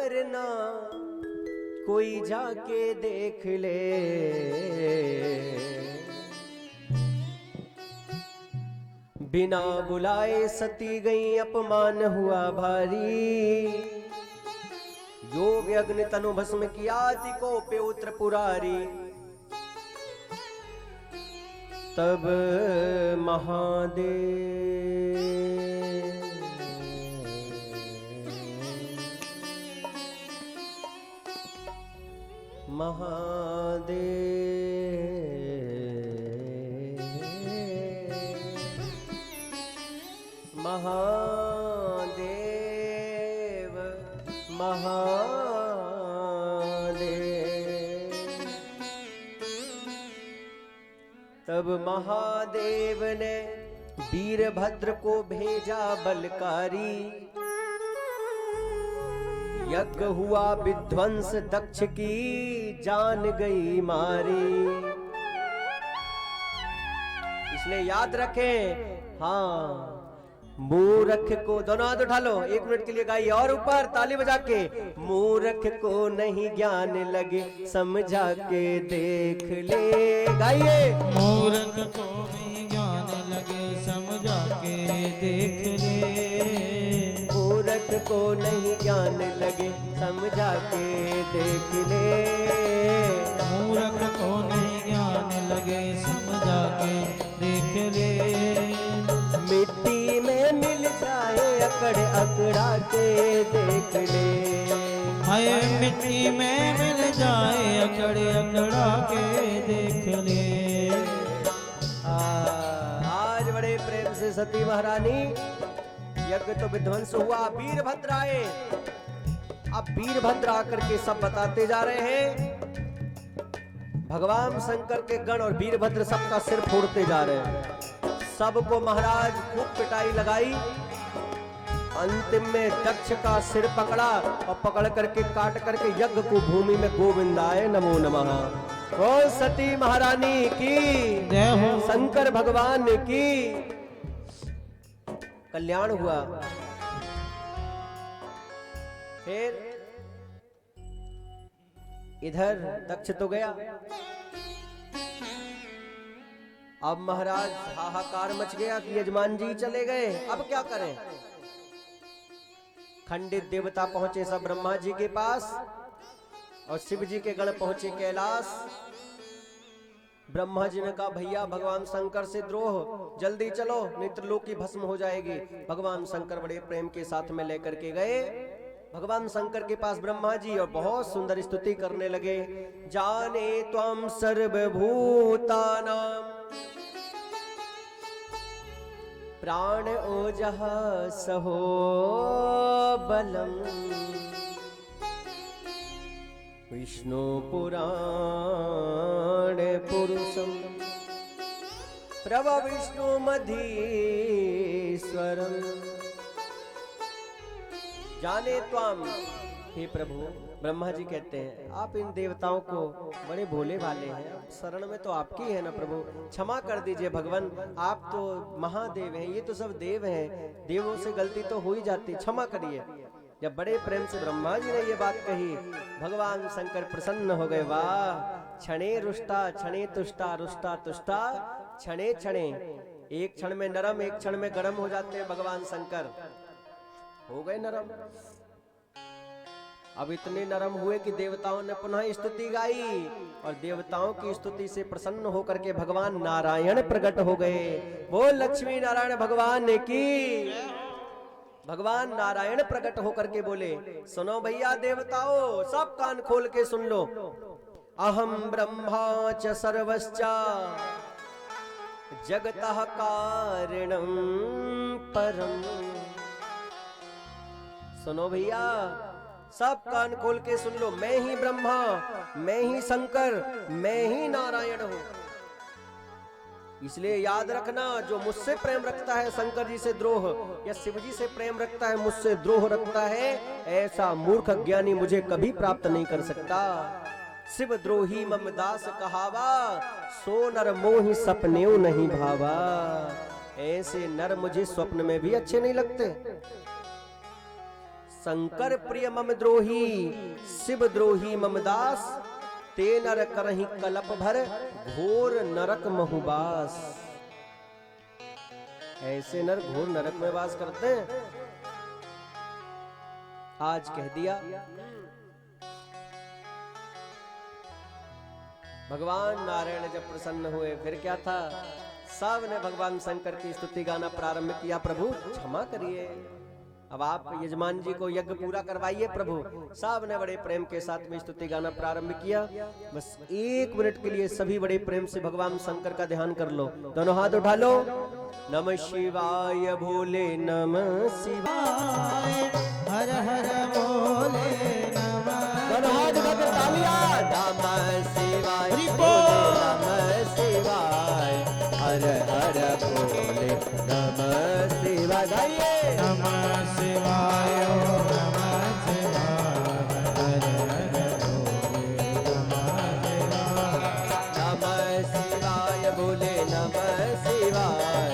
वरना कोई जाके देख ले। बिना बुलाए सती गई अपमान हुआ भारी। योग अग्नि तनु भस्म किया को पे त्रिपुरारी। तब महादेव तब महादेव ने वीरभद्र को भेजा बलकारी। यज्ञ हुआ विध्वंस दक्ष की जान गई मारी। इसलिए याद रखें, हाँ, मूर्ख को, दोनों हाथ उठा लो, 1 मिनट के लिए गाइए और ऊपर ताली बजा के। मूर्ख को नहीं ज्ञान लगे समझा के देख ले, गाइए। मूर्ख को नहीं ज्ञान लगे समझा के देख ले। मूर्ख को नहीं ज्ञान लगे समझा के देख ले। मूर्ख को नहीं ज्ञान लगे समझा के देख ले। मिट्टी में मिल जाए अकड़ अकड़ा के देख ले। हाय मिट्टी में मिल जाए अकड़ अकड़ा के देख ले। आज बड़े प्रेम से सती महारानी, यज्ञ तो विध्वंस हुआ, वीरभद्र आए। अब वीरभद्र आकर के सब बताते जा रहे हैं। भगवान शंकर के गण और वीरभद्र सबका सिर फोड़ते जा रहे हैं। सबको महाराज खूब पिटाई लगाई। अंतिम में दक्ष का सिर पकड़ा और पकड़ करके काट करके यज्ञ को भूमि में गोविंदाय नमो नमः। ओ सती महारानी की जय हो। शंकर भगवान की कल्याण हुआ। फिर इधर दक्ष तो गया। अब महाराज हाहाकार मच गया कि यजमान जी चले गए, अब क्या करें। खंडित देवता पहुंचे सब ब्रह्मा जी के पास और शिव जी के गण पहुंचे कैलाश। ब्रह्मा जी ने कहा, भैया भगवान शंकर से द्रोह, जल्दी चलो नहीं तो लोक की भस्म हो जाएगी। भगवान शंकर बड़े प्रेम के साथ में लेकर के गए भगवान शंकर के पास ब्रह्मा जी, और बहुत सुंदर स्तुति करने लगे। जाने त्वं सर्वभूतानां प्राण ओजः सहो बलम। विष्णु पुराण पुरुषम प्रभ विष्णु मधीश्वरम। जाने त्वाम, हे प्रभु, ब्रह्मा जी कहते हैं आप इन देवताओं को बड़े भोले भाले हैं, शरण में तो आपकी है ना प्रभु, क्षमा कर दीजिए भगवान, आप तो महादेव हैं, ये तो सब देव हैं, देवों से गलती तो हो ही जाती, क्षमा करिए। जब बड़े प्रेम से ब्रह्मा जी ने ये बात कही, भगवान शंकर प्रसन्न हो गए। वाह, क्षणे रुष्टा क्षणे तुष्टा, रुष्टा तुष्टा क्षणे क्षणे। एक क्षण में नरम, एक क्षण में गर्म हो जाते हैं भगवान शंकर, हो गए नरम। अब इतने नरम हुए कि देवताओं ने पुनः स्तुति गाई, और देवताओं की स्तुति से प्रसन्न होकर के भगवान नारायण प्रकट हो गए। वो लक्ष्मी नारायण भगवान की। भगवान नारायण प्रकट होकर के बोले, सुनो भैया देवताओं, सब कान खोल के सुन लो। अहम ब्रह्मा च सर्वश्च जगतः कारणं परम। सुनो भैया, सब कान खोल के सुन लो, मैं ही ब्रह्मा, मैं ही शंकर, मैं ही नारायण हूं। इसलिए याद रखना, जो मुझसे प्रेम रखता है शंकर जी से द्रोह, या शिव जी से प्रेम रखता है मुझसे द्रोह रखता है, ऐसा मूर्ख ज्ञानी मुझे कभी प्राप्त नहीं कर सकता। शिव द्रोही मम दास कहावा, सो नर मोहि सपनेऊ नहीं भावा। ऐसे नर मुझे स्वप्न में भी अच्छे नहीं लगते। शंकर प्रिय मम द्रोही शिव द्रोही मम दास, ते नर करहि कलप भर घोर नरक महुबास। ऐसे नर घोर नरक में वास करते हैं। आज कह दिया भगवान नारायण जब प्रसन्न हुए फिर क्या था, सब ने भगवान शंकर की स्तुति गाना प्रारंभ किया। प्रभु क्षमा करिए, अब आप यजमान जी को यज्ञ पूरा करवाइए प्रभु। सब ने बड़े प्रेम के साथ में स्तुति गाना प्रारंभ किया। बस 1 मिनट के लिए सभी बड़े प्रेम से भगवान शंकर का ध्यान कर लो। दोनों हाथ उठा लो। नमः शिवाय भोले नमः शिवाय, हर हर भोले नमः। दोनों हाथ उठाकर तालियां। नमः शिवाय नमः शिवाय, हर हर भोले नमः शिवाय। गाइए नमः शिवाय नमः शिवाय, हर हर भोले नमः शिवाय। नमः शिवाय भोले नमः शिवाय,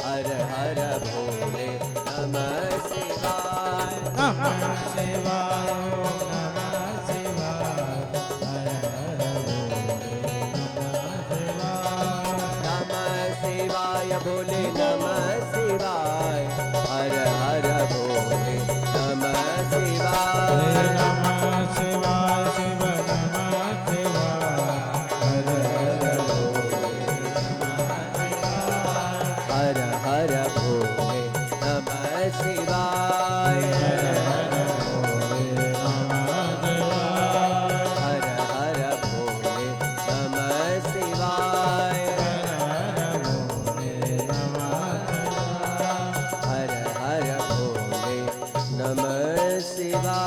हर हर भोले नमः शिवाय। नमः शिवाय नमः शिवाय, हर हर भोले नमः शिवाय। नमः शिवाय भोले नमः शिवाय, हर हर भोले नमः शिवाय। नमः शिवाय शिव नमः शिवाय, हर हर भोले हर हर भोले नमः शिवाय, हर हर भोले नमः शिवाय, हर हर भोले नमः शिवाय।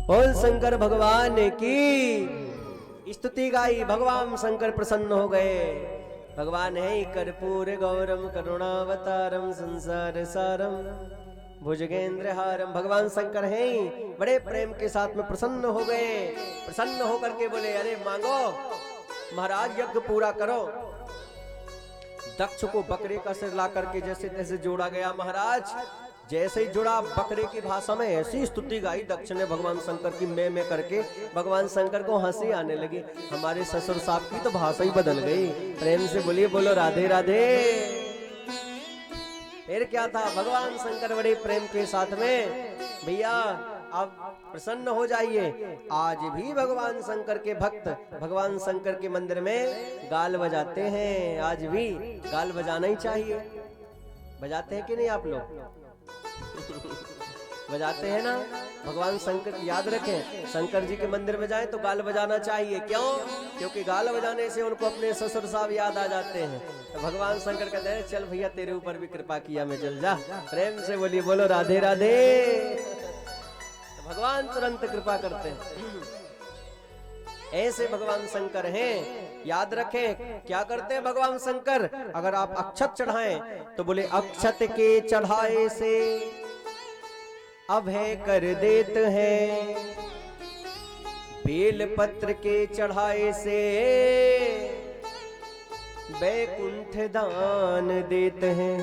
बोल शंकर भगवान की स्तुति गाई। भगवान शंकर प्रसन्न हो गए। भगवान है कर्पूर गौरम करुणावतारम संसार सारम भुजगेंद्र हारम। भगवान शंकर हैं, बड़े प्रेम के साथ में प्रसन्न हो गए। प्रसन्न होकर के बोले अरे मांगो महाराज, यज्ञ पूरा करो। दक्ष को बकरे का सिर ला करके जैसे तैसे जोड़ा गया महाराज। जैसे ही जुड़ा बकरे की भाषा में ऐसी स्तुति गाई दक्ष ने भगवान शंकर की में करके। भगवान शंकर को हंसी आने लगी। हमारे ससुर साहब की तो भाषा ही बदल गई। प्रेम से बोलिए बोलो राधे राधे। फिर क्या था, भगवान शंकर बड़े प्रेम के साथ में भैया अब प्रसन्न हो जाइए। आज भी भगवान शंकर के भक्त भगवान शंकर के मंदिर में गाल बजाते हैं। आज भी गाल बजाना ही चाहिए। बजाते हैं कि नहीं आप लोग? बजाते हैं ना। भगवान शंकर याद रखें, शंकर जी के मंदिर में जाएं तो गाल बजाना चाहिए। क्यों? क्योंकि गाल बजाने से उनको अपने ससुर साहब याद आ जाते हैं। तो भगवान शंकर कहते हैं चल भैया तेरे ऊपर भी कृपा किया, मैं चल जा। प्रेम से बोलिए बोलो राधे राधे। तो भगवान तुरंत कृपा करते हैं। ऐसे भगवान शंकर हैं। याद रखें क्या करते हैं भगवान शंकर। अगर आप अक्षत चढ़ाएं तो बोले अक्षत के चढ़ाए से अभय कर देते हैं, बेल पत्र के चढ़ाए से बैकुंठ दान देते हैं,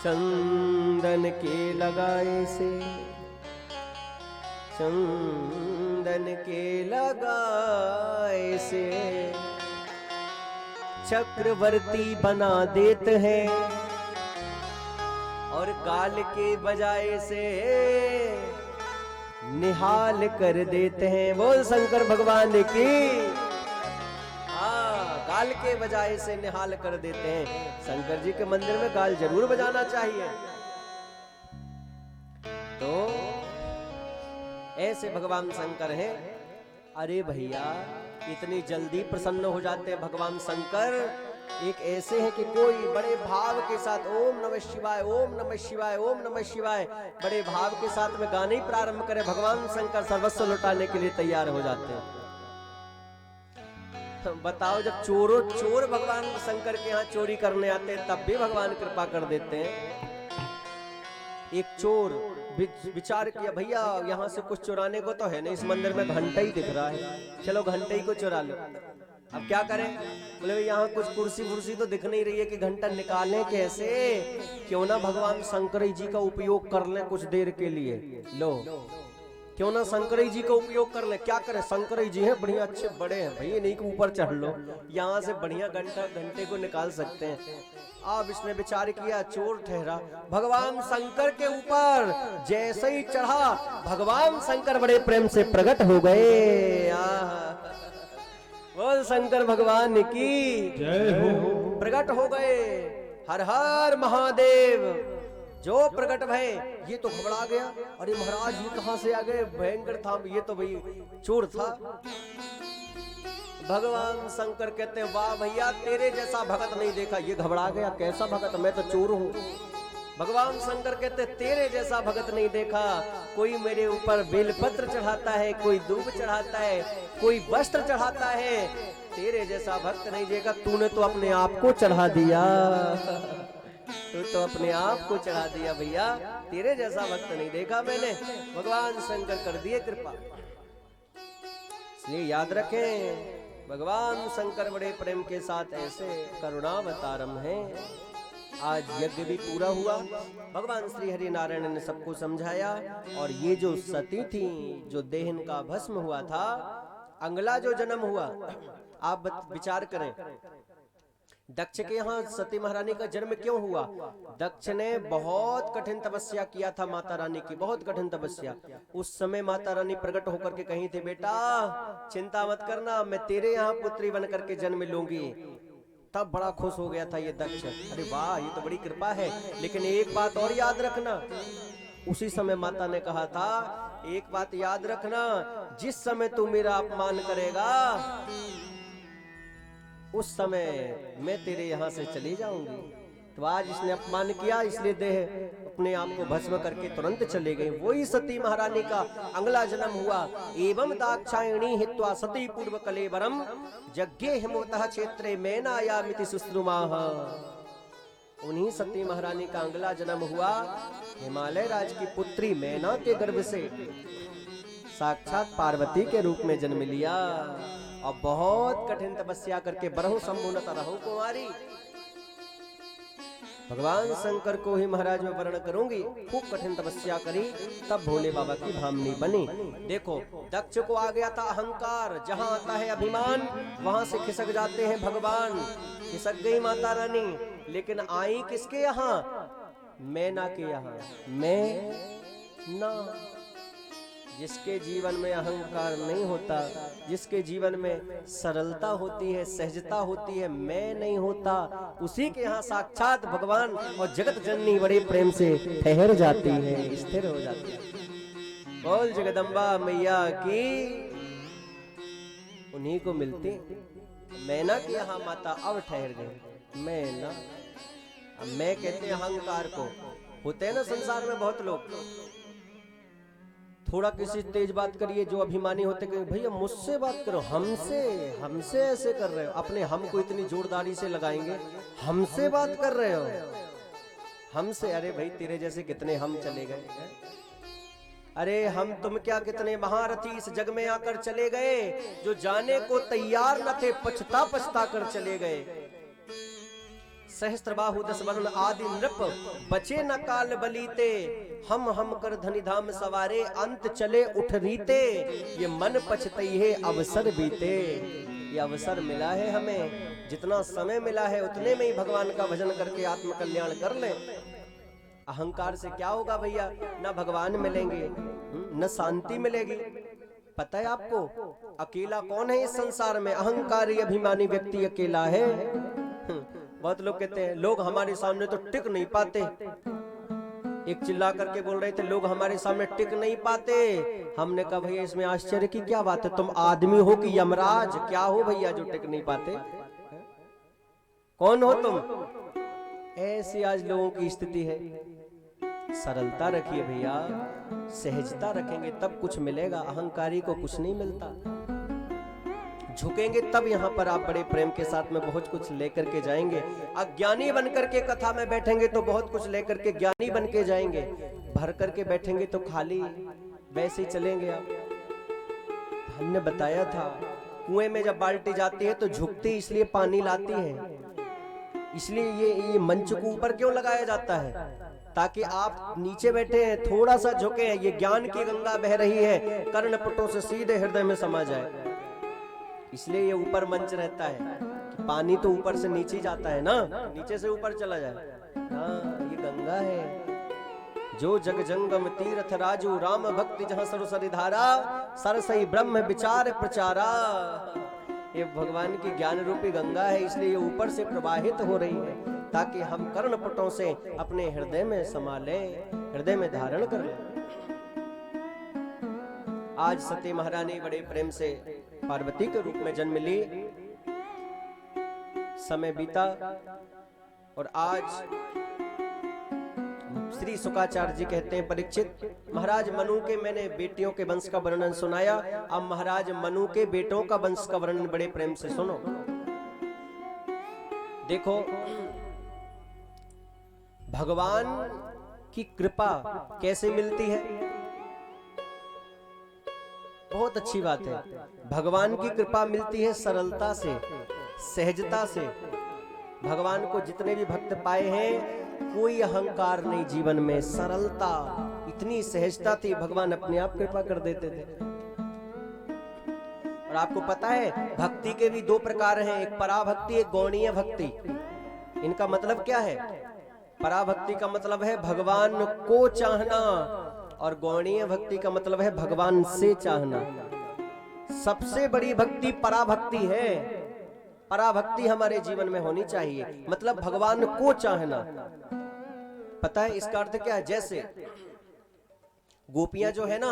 चंदन के लगाए से चंदन के लगाए से चक्रवर्ती बना देते हैं, और गाल के बजाय से निहाल कर देते हैं। बोल शंकर भगवान की। हाँ, गाल के बजाय से निहाल कर देते हैं। शंकर जी के मंदिर में गाल जरूर बजाना चाहिए। तो ऐसे भगवान शंकर हैं। अरे भैया इतनी जल्दी प्रसन्न हो जाते हैं भगवान शंकर। एक ऐसे हैं कि कोई बड़े भाव के साथ ओम नमः शिवाय ओम नमः शिवाय ओम नमः शिवाय बड़े भाव के साथ में गाने ही प्रारंभ करें, भगवान शंकर सर्वस्व लुटाने के लिए तैयार हो जाते हैं। बताओ, जब चोर भगवान शंकर के यहाँ चोरी करने आते हैं तब भी भगवान कृपा कर देते हैं। एक चोर विचार किया भैया यहाँ से कुछ चुराने को तो है नहीं, इस मंदिर में घंटा ही दिख रहा है, चलो घंटे ही को चुरा लो। अब क्या करें? बोले यहाँ कुछ कुर्सी वुर्सी तो दिख नहीं रही है कि घंटा निकालें कैसे? क्यों ना भगवान शंकर जी का उपयोग कर लें कुछ देर के लिए। लो, क्यों ना शंकर जी का उपयोग कर ले। क्या करें? शंकर जी हैं बढ़िया अच्छे बड़े हैं भाई, इन्हीं के ऊपर चढ़ लो, यहाँ से बढ़िया घंटे को निकाल सकते हैं। अब इसने विचार किया, चोर ठहरा। भगवान शंकर के ऊपर जैसे ही चढ़ा, भगवान शंकर बड़े प्रेम से प्रकट हो गए। बोल शंकर भगवान की जय हो। प्रकट हो गए। हर हर महादेव। जो प्रकट भय, ये तो घबरा गया, अरे महाराज ये कहां से आ गए? भयंकर था ये तो भाई चोर था। भगवान शंकर कहते हैं, वाह भैया तेरे जैसा भगत नहीं देखा। ये घबरा गया, कैसा भगत? मैं तो चोर हूँ। भगवान शंकर कहते तेरे जैसा भगत नहीं देखा। कोई मेरे ऊपर बेलपत्र चढ़ाता है, कोई दूब चढ़ाता है, कोई वस्त्र चढ़ाता है, तेरे जैसा भक्त नहीं देखा। तूने तो अपने आप को चढ़ा दिया, तू तो अपने आप को चढ़ा दिया भैया, तेरे जैसा भक्त नहीं देखा मैंने। भगवान शंकर कर दिए कृपा। इसलिए याद रखें, भगवान शंकर बड़े प्रेम के साथ ऐसे करुणावतारम हैं। आज यज्ञ भी पूरा हुआ, भगवान श्री हरि नारायण ने सबको समझाया। और ये जो सती थी, जो देहन का भस्म हुआ था, अगला जो जन्म हुआ, आप विचार करें, दक्ष के यहाँ सती महारानी का जन्म क्यों हुआ? दक्ष ने बहुत कठिन तपस्या किया था माता रानी की, बहुत कठिन तपस्या। उस समय माता रानी प्रकट होकर के कही थी, बेटा चिंता मत करना, मैं तेरे यहाँ पुत्री बन करके जन्म लूंगी। तब बड़ा खुश हो गया था ये दक्ष। अरे वाह, ये तो बड़ी कृपा है। लेकिन एक बात और याद रखना, उसी समय माता ने कहा था, एक बात याद रखना, जिस समय तू मेरा अपमान करेगा उस समय मैं तेरे यहाँ से चली जाऊंगी। तो आज इसने अपमान किया, इसलिए देह अपने आप को भस्म करके तुरंत चले गए। वही सती महारानी का अगला जन्म हुआ। एवं दाक्षायणी हित्वा सती पूर्व कलेवरम यज्ञे हिमवतः क्षेत्रे मैनायामिति सुश्रुमाः। उन्हीं सती महारानी का अगला जन्म हुआ। हिमालय राज की पुत्री मैना के गर्भ से साक्षात पार्वती के रूप में जन्म लिया। और बहुत कठिन तपस्या करके बरहु संपूर्णत रहु कुमारी। भगवान शंकर को ही महाराज में वर्ण करूंगी, खूब कठिन तपस्या करी, तब भोले बाबा की भामनी बनी। देखो, दक्ष को आ गया था अहंकार, जहां आता है अभिमान वहां से खिसक जाते हैं भगवान। खिसक गई माता रानी, लेकिन आई किसके यहाँ? मैना के यहाँ। मैना, जिसके जीवन में अहंकार नहीं होता, जिसके जीवन में सरलता होती है, सहजता होती है, मैं नहीं होता, उसी के यहाँ साक्षात भगवान और जगत जननी बड़े प्रेम से ठहर जाती है, स्थिर हो जाती है। बोल जगदम्बा मैया की। उन्हीं को मिलती। मैना की यहाँ माता अब ठहर गई। मैना, मैं कहते हैं अहंकार को। होते हैं ना संसार में बहुत लोग, थोड़ा किसी तेज बात करिए, जो अभिमानी होते हैं, भैया मुझसे बात करो, हमसे ऐसे कर रहे हो, अपने हम को इतनी जोरदारी से लगाएंगे, हमसे बात कर रहे हो, हमसे। अरे भाई तेरे जैसे कितने हम चले गए। अरे हम तुम क्या, कितने महारथी इस जग में आकर चले गए, जो जाने को तैयार न थे, पछता पछता कर चले गए। सहस्त्रबाहु 10 वर्ण आदि नृप, बचे न काल बलीते, हम कर धनि धाम सवारे, अंत चले उठ रीते, ये मन पछतई है अवसर बीते। ये अवसर मिला है हमें, जितना समय मिला है उतने में ही भगवान का भजन करके आत्म कल्याण कर ले। अहंकार से क्या होगा भैया? न भगवान मिलेंगे, न शांति मिलेगी। पता है आपको, अकेला कौन है इस संसार में? अहंकारी अभिमानी व्यक्ति अकेला है। बहुत लोग कहते हैं, लोग हमारे सामने तो टिक नहीं पाते। एक चिल्ला करके बोल रहे थे, लोग हमारे सामने टिक नहीं पाते। हमने कहा भैया इसमें आश्चर्य की क्या बात है? तुम आदमी हो कि यमराज? क्या हो भैया जो टिक नहीं पाते? कौन हो तुम? ऐसी आज लोगों की स्थिति है। सरलता रखिए भैया, सहजता रखेंगे तब कुछ मिलेगा। अहंकारी को कुछ नहीं मिलता। झुकेंगे तब यहाँ पर आप बड़े प्रेम के साथ में बहुत कुछ लेकर के जाएंगे। अज्ञानी बनकर के कथा में बैठेंगे तो बहुत कुछ लेकर के ज्ञानी बन के जाएंगे। भर करके बैठेंगे तो खाली वैसे ही चलेंगे आप। हमने बताया था कुएं में जब बाल्टी जाती है तो झुकती इसलिए पानी लाती है, इसलिए ये मंच को ऊपर क्यों लगाया जाता है, ताकि आप नीचे बैठे हैं थोड़ा सा झुके हैं, ये ज्ञान की गंगा बह रही है, कर्णपुटों से सीधे हृदय में समा जाए, इसलिए ये ऊपर मंच रहता है। पानी तो ऊपर से नीचे जाता है ना, नीचे से ऊपर चला जाए। हाँ, ये गंगा है। जो जग जंगम तीर्थ राजू, राम भक्ति जहाँ सरसरी धारा, सरसई ब्रह्म विचार प्रचारा। ये भगवान की ज्ञान रूपी गंगा है, इसलिए ये ऊपर से प्रवाहित हो रही है, ताकि हम कर्णपुटों से अपने हृदय में समा लें, हृदय में धारण कर लें। आज सती महारानी बड़े प्रेम से पार्वती के रूप में जन्म ली, समय बीता और आज श्री शुकाचार्य जी कहते हैं, परीक्षित महाराज मनु के मैंने बेटियों के वंश का वर्णन सुनाया, अब महाराज मनु के बेटों का वंश का वर्णन बड़े प्रेम से सुनो। देखो, भगवान की कृपा कैसे मिलती है, बहुत अच्छी बात है। भगवान की कृपा मिलती है सरलता से, सहजता से। भगवान को जितने भी भक्त पाए हैं, कोई अहंकार नहीं जीवन में, सरलता, इतनी सहजता थी, भगवान अपने आप कृपा कर देते थे। और आपको पता है भक्ति के भी दो प्रकार हैं, एक पराभक्ति, एक गौणीय भक्ति। इनका मतलब क्या है? पराभक्ति का मतलब है भगवान को चाहना, और गौणीय भक्ति का मतलब है भगवान से चाहना। सबसे बड़ी भक्ति पराभक्ति है। पराभक्ति हमारे जीवन में होनी चाहिए, मतलब भगवान को चाहना। पता है इसका अर्थ क्या है? जैसे गोपियां जो है ना,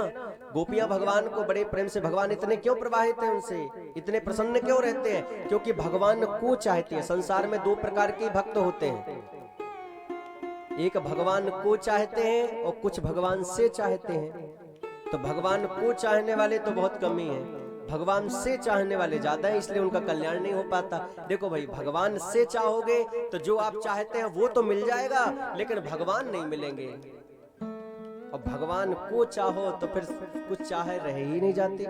गोपियां भगवान को बड़े प्रेम से, भगवान इतने क्यों प्रवाहित हैं उनसे, इतने प्रसन्न क्यों रहते हैं? क्योंकि भगवान को चाहते हैं। संसार में दो प्रकार के भक्त होते हैं, एक भगवान को चाहते हैं और कुछ भगवान से चाहते हैं। तो भगवान को चाहने वाले तो बहुत कम ही हैं, भगवान से चाहने वाले ज्यादा है, इसलिए उनका कल्याण नहीं हो पाता। देखो भाई, भगवान से चाहोगे तो जो आप चाहते हैं वो तो मिल जाएगा, लेकिन भगवान नहीं मिलेंगे। और भगवान को चाहो तो फिर कुछ चाहे रह ही नहीं जाती।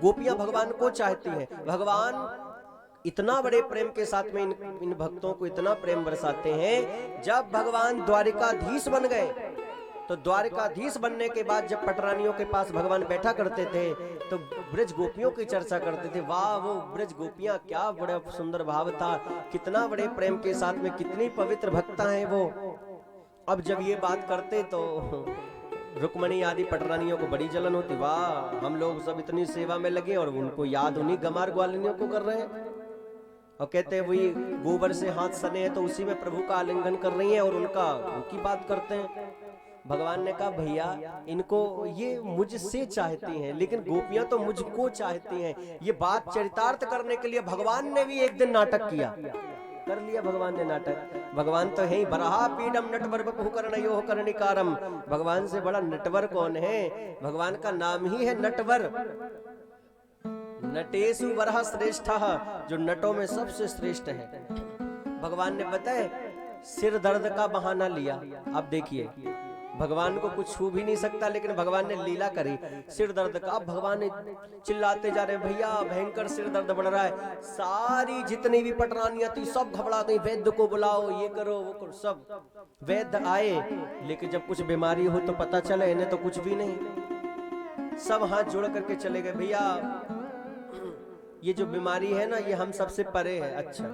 गोपियां भगवान को चाहती हैं। भगवान इतना बड़े प्रेम के साथ में इन भक्तों को इतना प्रेम बरसाते हैं। जब भगवान द्वारिकाधीश बन गए, तो द्वारिकाधीश बनने के बाद जब पटरानियों के पास भगवान बैठा करते थे, तो ब्रज गोपियों की चर्चा करते थे। वाह, वो ब्रज गोपियां, क्या बड़ा सुंदर भाव था, कितना बड़े प्रेम के साथ में, कितनी पवित्र भक्ता हैं वो। अब जब ये बात करते तो रुक्मणी आदि पटरानियों को बड़ी जलन होती। वाह, हम लोग सब इतनी सेवा में लगे और उनको याद उन्हीं गमार ग्वालिनियों को कर रहे हैं। और कहते हैं वही गोबर से हाथ सने हैं तो उसी में प्रभु का आलिंगन कर रही हैं और उनकी बात करते हैं। भगवान ने कहा, भैया इनको, ये मुझसे चाहती हैं, लेकिन गोपियां तो मुझको चाहती हैं। ये बात चरितार्थ करने के लिए भगवान ने भी एक दिन नाटक किया, कर लिया भगवान ने नाटक। भगवान तो है ही, बरहा पीडम नटवर बपु कर्णयो कर्णिकारम। भगवान से बड़ा नटवर कौन है? भगवान का नाम ही है नटवर। नटेशु वरह श्रेष्ठ, जो नटों में सबसे श्रेष्ठ है। भगवान ने बताया सिर दर्द का बहाना लिया। अब देखिए, भगवान को कुछ छू भी नहीं सकता, लेकिन भगवान ने लीला करी सिर दर्द का। भगवान ने चिल्लाते जा रहे, भैया भयंकर सिर दर्द बढ़ रहा है। सारी जितनी भी पटरानियां थी सब घबरा गई, वैद्य को बुलाओ, ये करो वो करो। सब वैद्य आए, लेकिन जब कुछ बीमारी हो तो पता चले इन्हें तो कुछ भी नहीं। सब हाथ जोड़ करके चले गए, भैया ये जो बीमारी है ना, ये हम सबसे परे है। अच्छा,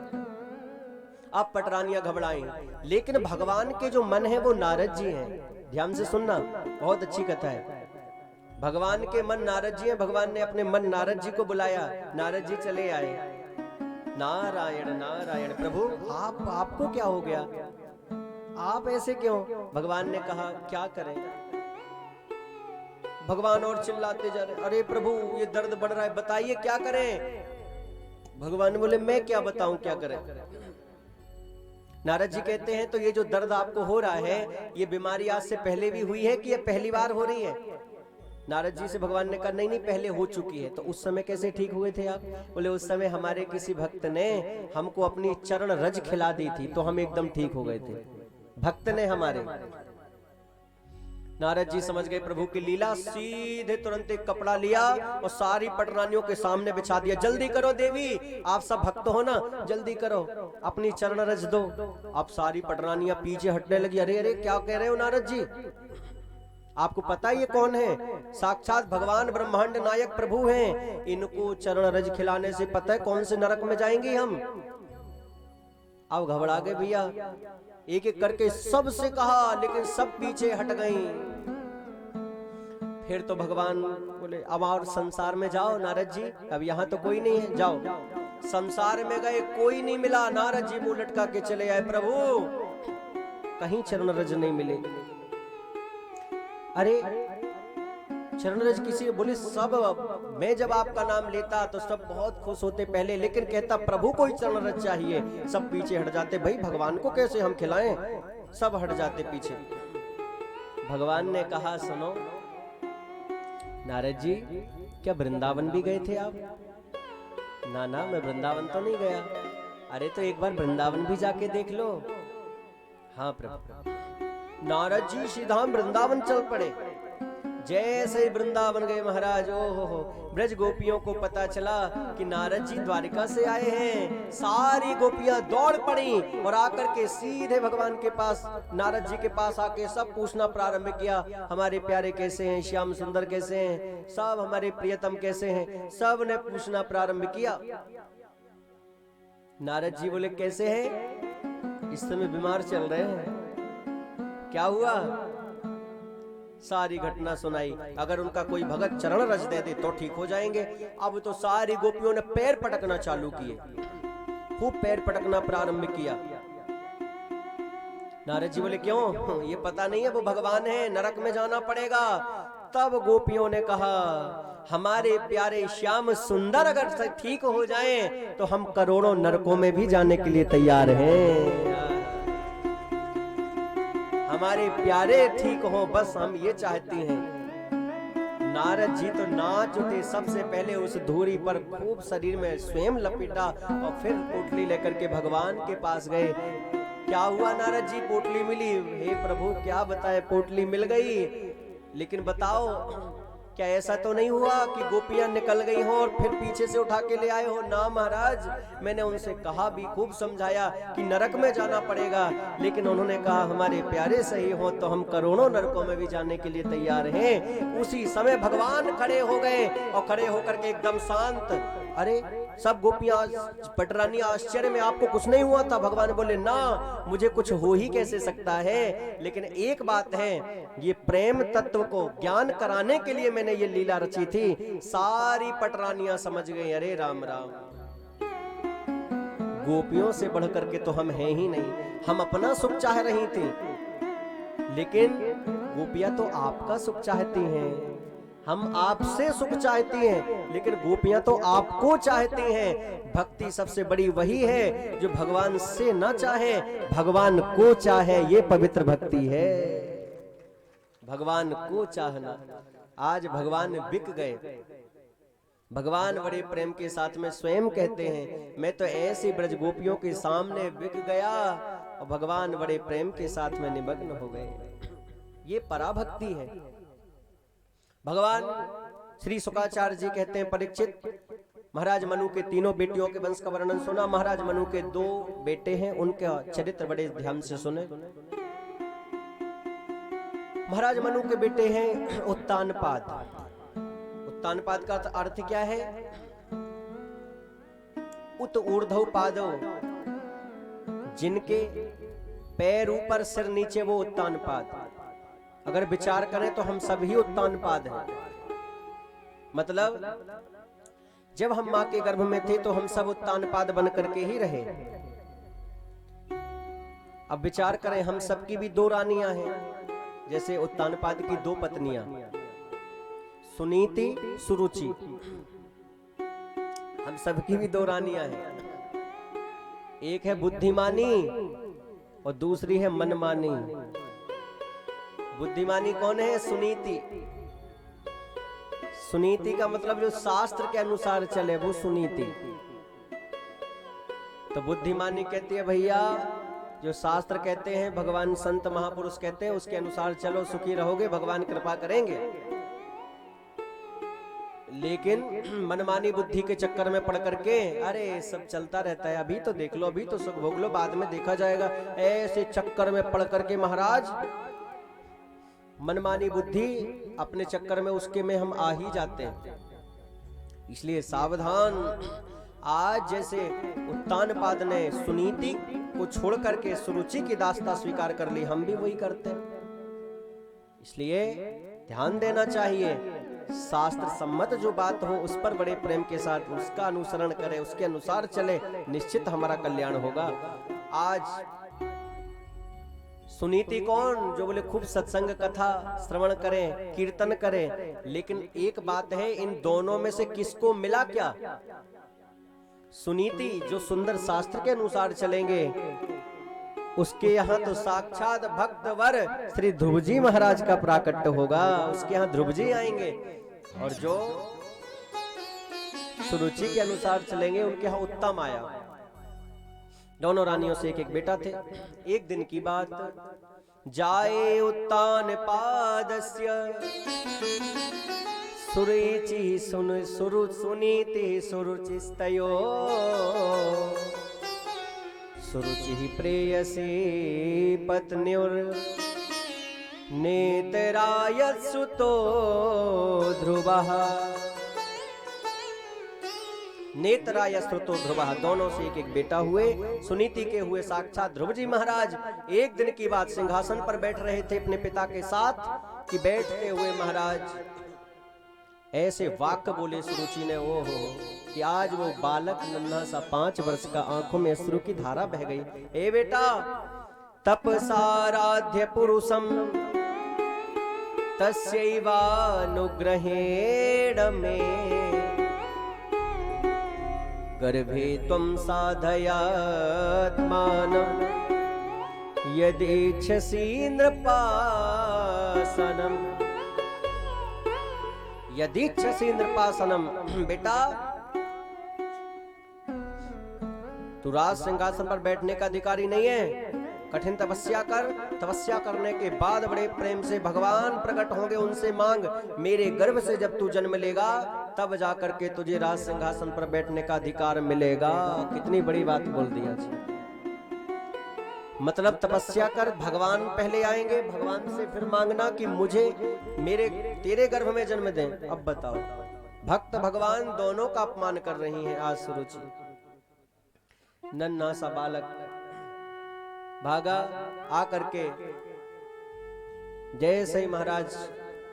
अब पटरानियां घबराई, लेकिन भगवान के जो मन है वो नारद जी हैं। ध्यान से सुनना, बहुत अच्छी कथा है। भगवान के मन नारद जी हैं। भगवान ने अपने मन नारद जी को बुलाया, नारद जी चले आए। नारायण नारायण, प्रभु आपको क्या हो गया, आप ऐसे क्यों? भगवान ने कहा, क्या करें? भगवान और चिल्लाते जा रहे, अरे प्रभु ये दर्द बढ़ रहा है, बताइए क्या करें? भगवान बोले, मैं क्या बताऊं क्या करें? नारद जी कहते हैं, तो ये जो दर्द आपको हो रहा है, ये बीमारी आज से पहले भी हुई है कि ये पहली बार हो रही है? नारद जी से भगवान ने कहा, नहीं नहीं, पहले हो चुकी है। तो उस समय कैसे ठीक हुए थे आप? बोले, उस समय हमारे किसी भक्त ने हमको अपनी चरण रज खिला दी थी, तो हम एकदम ठीक हो गए थे। भक्त ने हमारे। नारद जी समझ गए प्रभु की लीला, सीधे तुरंत एक कपड़ा लिया और सारी पटरानियों के सामने बिछा दिया। जल्दी करो देवी, आप सब भक्त हो ना, जल्दी करो, अपनी चरण रज दो। अब सारी पटरानियां पीछे हटने लगी। अरे अरे क्या कह रहे हो नारद जी, आपको पता है ये कौन है? साक्षात भगवान ब्रह्मांड नायक प्रभु हैं। इनको चरण रज खिलाने से पता है कौन से नरक में जाएंगे हम। अब घबरा गए भैया, एक एक करके सबसे कहा, लेकिन सब पीछे हट गई। फिर तो भगवान बोले अब और संसार में जाओ नारद जी, अब यहाँ तो कोई नहीं है, जाओ। संसार में गए, कोई नहीं मिला। नारद जी मुंह लटका के चले आए, प्रभु कहीं चरण रज नहीं मिले। अरे चरण रज किसी बोले, सब मैं जब आपका नाम लेता तो सब बहुत खुश होते पहले, लेकिन कहता प्रभु को ही चरण रज चाहिए, सब पीछे हट जाते। भाई भगवान को कैसे हम खिलाएं, सब हट जाते पीछे। भगवान ने कहा सुनो नारद जी, क्या वृंदावन भी गए थे आप? ना ना, मैं वृंदावन तो नहीं गया। अरे तो एक बार वृंदावन भी जाके देख लो। हाँ प्रभु। नारद जी सीधा वृंदावन चल पड़े। जैसे वृंदावन गए महाराज, ओहो ब्रज गोपियों को पता चला कि नारद जी द्वारिका से आए हैं। सारी गोपियां दौड़ पड़ी और आकर के सीधे भगवान के पास, नारद जी के पास आके सब पूछना प्रारंभ किया, हमारे प्यारे कैसे हैं, श्याम सुंदर कैसे हैं, सब हमारे प्रियतम कैसे हैं, सब ने पूछना प्रारंभ किया। नारद जी बोले कैसे हैं? इस समय बीमार चल रहे हैं। क्या हुआ? सारी घटना सुनाई। अगर उनका कोई भगत चरण रच देते तो ठीक हो जाएंगे। अब तो सारी गोपियों ने पैर पटकना चालू किए, खूब पैर पटकना प्रारंभ किया। नारद जी बोले क्यों? ये पता नहीं है वो भगवान है, नरक में जाना पड़ेगा। तब गोपियों ने कहा हमारे प्यारे श्याम सुंदर अगर ठीक हो जाएं तो हम करोड़ों नरकों में भी जाने के लिए तैयार हैं। हमारे प्यारे ठीक हो, बस हम ये चाहती हैं। नारद जी तो नाच उठे, सबसे पहले उस धूरी पर खूब शरीर में स्वयं लपेटा और फिर पोटली लेकर के भगवान के पास गए। क्या हुआ नारद जी? पोटली मिली। हे प्रभु क्या बताए, पोटली मिल गई, लेकिन बताओ क्या ऐसा तो नहीं हुआ कि गोपियां निकल गई हो और फिर पीछे से उठा के ले आए हो? ना महाराज, मैंने उनसे कहा भी, खूब समझाया कि नरक में जाना पड़ेगा, लेकिन उन्होंने कहा हमारे प्यारे सही हो तो हम करोड़ों नरकों में भी जाने के लिए तैयार हैं। उसी समय भगवान खड़े हो गए और खड़े होकर के एकदम शांत। अरे सब गोपियां पटरानी आश्चर्य में, आपको कुछ नहीं हुआ था? भगवान बोले ना, मुझे कुछ हो ही कैसे सकता है, लेकिन एक बात है, ये प्रेम तत्व को ज्ञान कराने के लिए मैंने ये लीला रची थी। सारी पटरानियां समझ गई, अरे राम राम, गोपियों से बढ़कर के तो हम हैं ही नहीं। हम अपना सुख चाह रही थी, लेकिन गोपियां तो आपका सुख चाहती हैं। हम आपसे सुख चाहती हैं, लेकिन गोपियां तो आपको चाहती हैं। भक्ति सबसे बड़ी वही है जो भगवान से न चाहे, भगवान को चाहे, ये पवित्र भक्ति है। भगवान को चाहना। आज भगवान बिक गए। भगवान बड़े प्रेम के साथ में स्वयं कहते हैं, मैं तो ऐसी ब्रज गोपियों के सामने बिक गया, और भगवान बड़े प्रेम के साथ में निमग्न हो गए। ये पराभक्ति है। भगवान श्री शुकाचार्य जी कहते हैं, परीक्षित, महाराज मनु के तीनों बेटियों के वंश का वर्णन सुना। महाराज मनु के 2 बेटे हैं, उनका चरित्र बड़े ध्यान से सुने। महाराज मनु के बेटे हैं उत्तानपाद। उत्तानपाद का अर्थ क्या है? उत ऊर्ध्व पादव, जिनके पैर ऊपर सिर नीचे, वो उत्तानपाद। अगर विचार करें तो हम सभी उत्तानपाद हैं। मतलब जब हम मां के गर्भ में थे तो हम सब उत्तानपाद बन करके ही रहे। अब विचार करें, हम सबकी भी 2 रानियां हैं। जैसे उत्तानपाद की 2 पत्नियां, सुनीति, सुरुचि, हम सबकी भी 2 रानियां हैं। एक है बुद्धिमानी और दूसरी है मनमानी। बुद्धिमानी कौन है? सुनीति। सुनीति का मतलब जो शास्त्र के अनुसार चले, वो सुनीति। तो बुद्धिमानी कहती है भैया जो शास्त्र कहते हैं, भगवान संत महापुरुष कहते हैं, उसके अनुसार चलो, सुखी रहोगे, भगवान कृपा करेंगे। लेकिन मनमानी बुद्धि के चक्कर में पड़ करके अरे सब चलता रहता है, अभी तो देख लो, अभी तो सुख भोग लो, बाद में देखा जाएगा, ऐसे चक्कर में पड़ करके महाराज मनमानी बुद्धि अपने चक्कर में उसके में हम आ ही जाते हैं। इसलिए सावधान। आज जैसे उत्तानपाद ने सुनीति को छोड़ करके सुरुचि की दास्ता स्वीकार कर ली, हम भी वही करते हैं। इसलिए ध्यान देना चाहिए, शास्त्र सम्मत जो बात हो उस पर बड़े प्रेम के साथ उसका अनुसरण करें, उसके अनुसार चले, निश्चित हमारा कल्याण होगा। आज सुनीति कौन? जो बोले खूब सत्संग कथा श्रवण करें, कीर्तन करें, लेकिन एक बात है, इन दोनों में से किसको मिला क्या? सुनीति जो सुंदर शास्त्र के अनुसार चलेंगे, उसके यहाँ तो साक्षात भक्त वर श्री ध्रुव जी महाराज का प्राकट्य होगा, उसके यहाँ ध्रुव जी आएंगे। और जो सुरुचि के अनुसार चलेंगे, उनके यहाँ उत्तम आया। दोनों रानियों से एक एक बेटा थे। एक दिन की बात, जाए उत्तान पादस्य सुरुचि सुनीति सुरुचिस्तयो सुरुचि प्रेयसी पत्न्युर नेतराय सुतो ध्रुवः। नेतराय सुतो ध्रुवः, दोनों से एक एक बेटा हुए। सुनीति के हुए साक्षात ध्रुव जी महाराज। एक दिन की बात, सिंहासन पर बैठ रहे थे अपने पिता के साथ कि बैठते हुए महाराज ऐसे वाक्य बोले सुरुचि ने, ओ हो, कि आज वो बालक नन्हा सा 5 वर्ष का, आंखों में अश्रु की धारा बह गई। ए बेटा, तपसाराध्य पुरुषम तस्यैवानुग्रहेण मे गर्भे त्वं साधयात्मानं यदीच्छसि नृपासनम। यदीच्छसि नृपासनम, बेटा तू राज सिंहासन पर बैठने का अधिकारी नहीं है। कठिन तपस्या कर, तपस्या करने के बाद बड़े प्रेम से भगवान प्रकट होंगे, उनसे मांग, मेरे गर्भ से जब तू जन्म लेगा तब जाकर के तुझे राज सिंहासन पर बैठने का अधिकार मिलेगा। कितनी बड़ी बात बोल दिया जी। मतलब तपस्या कर, भगवान पहले आएंगे, भगवान से फिर मांगना कि मुझे तेरे गर्भ में जन्म दें। अब बताओ, भक्त भगवान दोनों का अपमान कर रही हैं। आज सुरुचि नन्हा सा बालक भागा, आकर के जैसे ही महाराज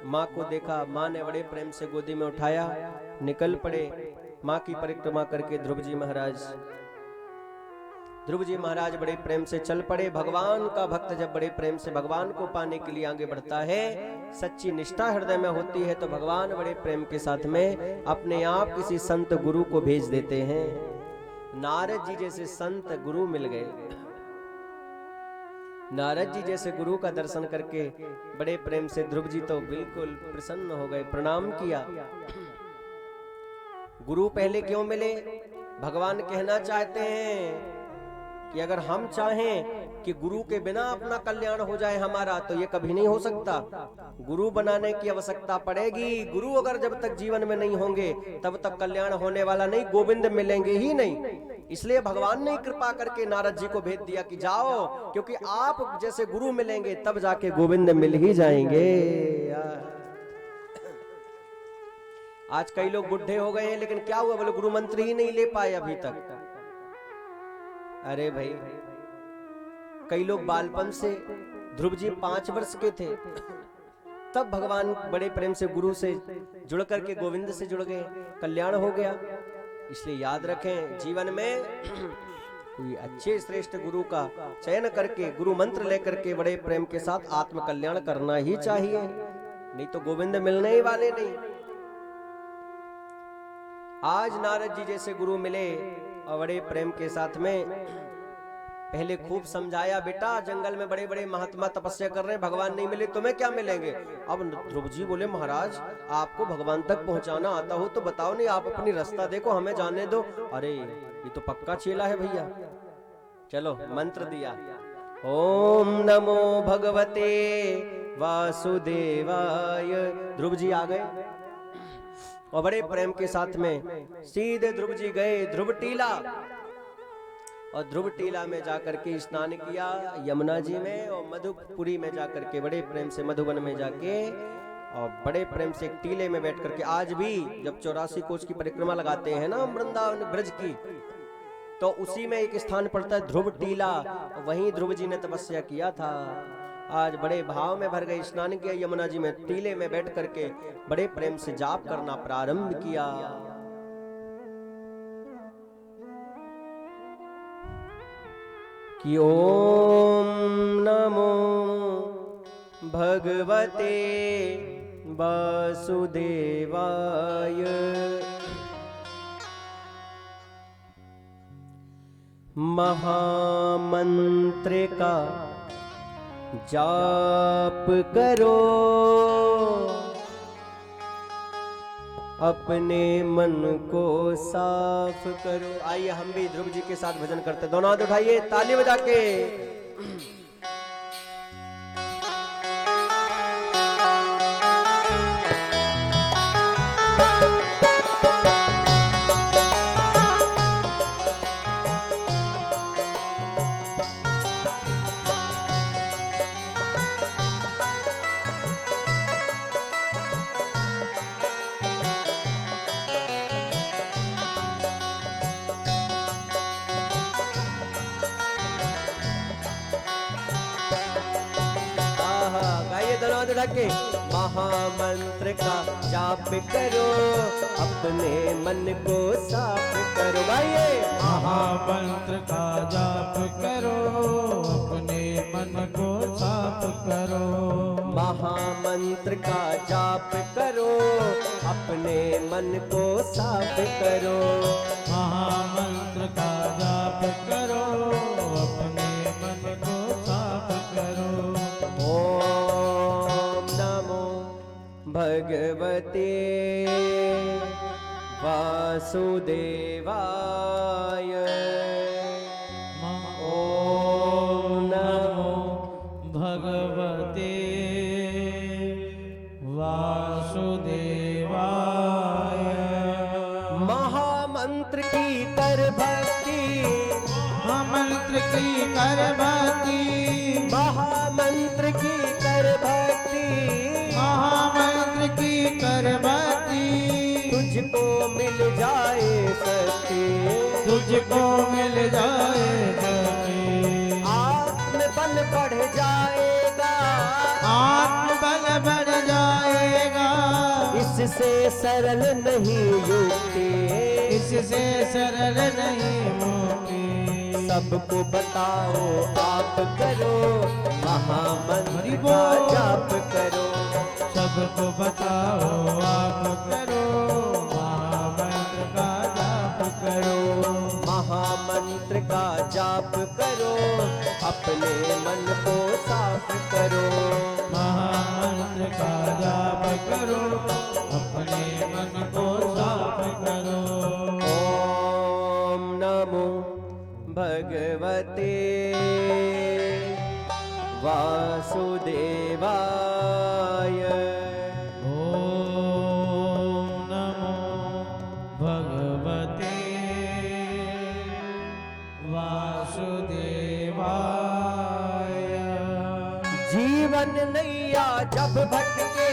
माँ को देखा, माँ ने बड़े प्रेम से गोदी में उठाया, निकल पड़े माँ की परिक्रमा करके ध्रुव जी महाराज। ध्रुव जी महाराज बड़े प्रेम से चल पड़े। भगवान का भक्त जब बड़े प्रेम से भगवान को पाने के लिए आगे बढ़ता है, सच्ची निष्ठा हृदय में होती है, तो भगवान बड़े प्रेम के साथ में अपने आप किसी संत गुरु को भेज देते हैं। नारद जी जैसे संत गुरु मिल गए। नारद जी जैसे गुरु का दर्शन करके बड़े प्रेम से ध्रुव जी तो बिल्कुल प्रसन्न हो गए, प्रणाम किया। गुरु पहले क्यों मिले? भगवान कहना चाहते हैं कि अगर हम चाहें कि गुरु के बिना अपना कल्याण हो जाए हमारा, तो ये कभी नहीं हो सकता। गुरु बनाने की आवश्यकता पड़ेगी। गुरु अगर जब तक जीवन में नहीं होंगे तब तक कल्याण होने वाला नहीं, गोविंद मिलेंगे ही नहीं। इसलिए भगवान ने कृपा करके नारद जी को भेज दिया कि जाओ, क्योंकि आप जैसे गुरु मिलेंगे तब जाके गोविंद मिल ही जाएंगे। आज कई लोग बुढ़े हो गए हैं, लेकिन क्या हुआ? बोले गुरु मंत्र ही नहीं ले पाए अभी तक। अरे भाई, कई लोग बालपन से, ध्रुव जी 5 वर्ष के थे तब भगवान बड़े प्रेम से गुरु से जुड़ करके गोविंद से जुड़ गए, कल्याण हो गया। इसलिए याद रखें, जीवन में कोई अच्छे श्रेष्ठ गुरु का चयन करके, गुरु मंत्र लेकर के बड़े प्रेम के साथ आत्म कल्याण करना ही चाहिए, नहीं तो गोविंद मिलने ही वाले नहीं। आज नारद जी जैसे गुरु मिले और बड़े प्रेम के साथ में पहले खूब समझाया, बेटा जंगल में बड़े बड़े महात्मा तपस्या कर रहे हैं, भगवान नहीं मिले, तुम्हें क्या मिलेंगे? अब ध्रुव जी बोले, महाराज आपको भगवान तक पहुंचाना आता हो तो बताओ, नहीं आप अपनी रास्ता देखो, हमें जाने दो। अरे ये तो पक्का चेला है भैया, चलो मंत्र दिया, ओम नमो भगवते वासुदेवाय। ध्रुव जी आ गए और बड़े प्रेम के साथ में सीधे ध्रुव जी गए ध्रुव टीला, और ध्रुव टीला में जाकर के स्नान किया यमुना जी में, और मधुपुरी में जाकर के बड़े प्रेम से मधुबन में जाके और बड़े प्रेम से एक टीले में बैठ करके, आज भी जब 84 कोस की परिक्रमा लगाते हैं ना वृंदावन ब्रज की, तो उसी में एक स्थान पड़ता है ध्रुव टीला, वहीं ध्रुव जी ने तपस्या किया था। आज बड़े भाव में भर गए, स्नान किया यमुना जी में, टीले में बैठ करके बड़े प्रेम से जाप करना प्रारंभ किया। कि ओम नमो भगवते वासुदेवाय। महामंत्र का जाप करो, अपने मन को साफ करो। आइए हम भी ध्रुव जी के साथ भजन करते, दोनों हाथ उठाइए ताली बजा के। के महामंत्र का जाप करो, अपने मन को साफ करो। गाइए महामंत्र का जाप करो, अपने मन को साफ करो। महामंत्र का जाप करो, अपने मन को साफ करो। महामंत्र का जाप करो, अपने मन को साफ करो। भगवते वासुदेवाय। ओम नमो भगवते वासुदेवाय। महामंत्र की कर भक्ति, महामंत्र की कर भक्ति, महामंत्र की कर भक्ति, महामंत्र की कर भक्ति। तुझको मिल जाए सखी, तुझको मिल जाए सखी। आत्मबल बढ़ जाएगा, आत्मबल बढ़ जाएगा। इससे सरल नहीं युक्ति, इससे सरल नहीं मुक्ति। सबको बताओ आप करो, महामंत्र का जाप करो। सबको बताओ आप करो, महामंत्र का जाप करो। महामंत्र का जाप करो, अपने मन को साफ करो। महामंत्र का जाप करो, अपने मन को साफ करो। ओम नमो भगवते वासुदेवाय। ओम नमो भगवते वासुदेवाय। जीवन नैया जब भटके,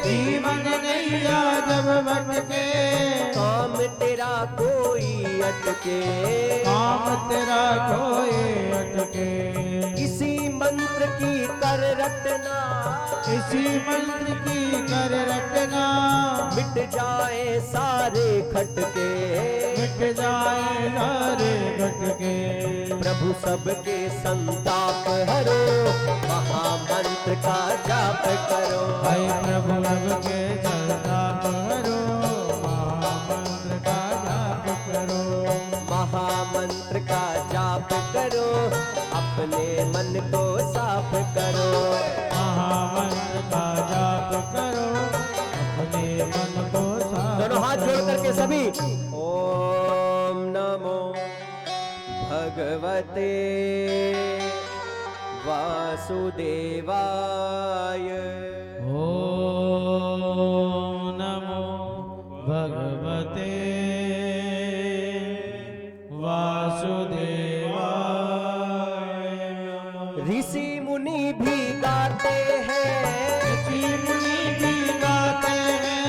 जीवन नैया जब भटके, काम तेरा कोई अटके, काम तेरा कोई अटके। इसी मंत्र की कर रटना, इसी मंत्र की कर रटना। मिट जाए सारे खटके, मिट जाए सारे खटके। प्रभु सबके संताप हरो, महामंत्र का जाप करो। हाय प्रभु सबके संताप हरो, महामंत्र का जाप करो। महामंत्र का जाप करो, अपने मन को साफ करो। महामंत्र का जाप करो, अपने मन को साफ। दोनों हाथ जोड़ करके सभी ओम नमो भगवते वासुदेवाय। ओम नमो भगवते वासुदेवाय। ऋषि मुनि भी गाते हैं, ऋषि मुनि भी गाते हैं,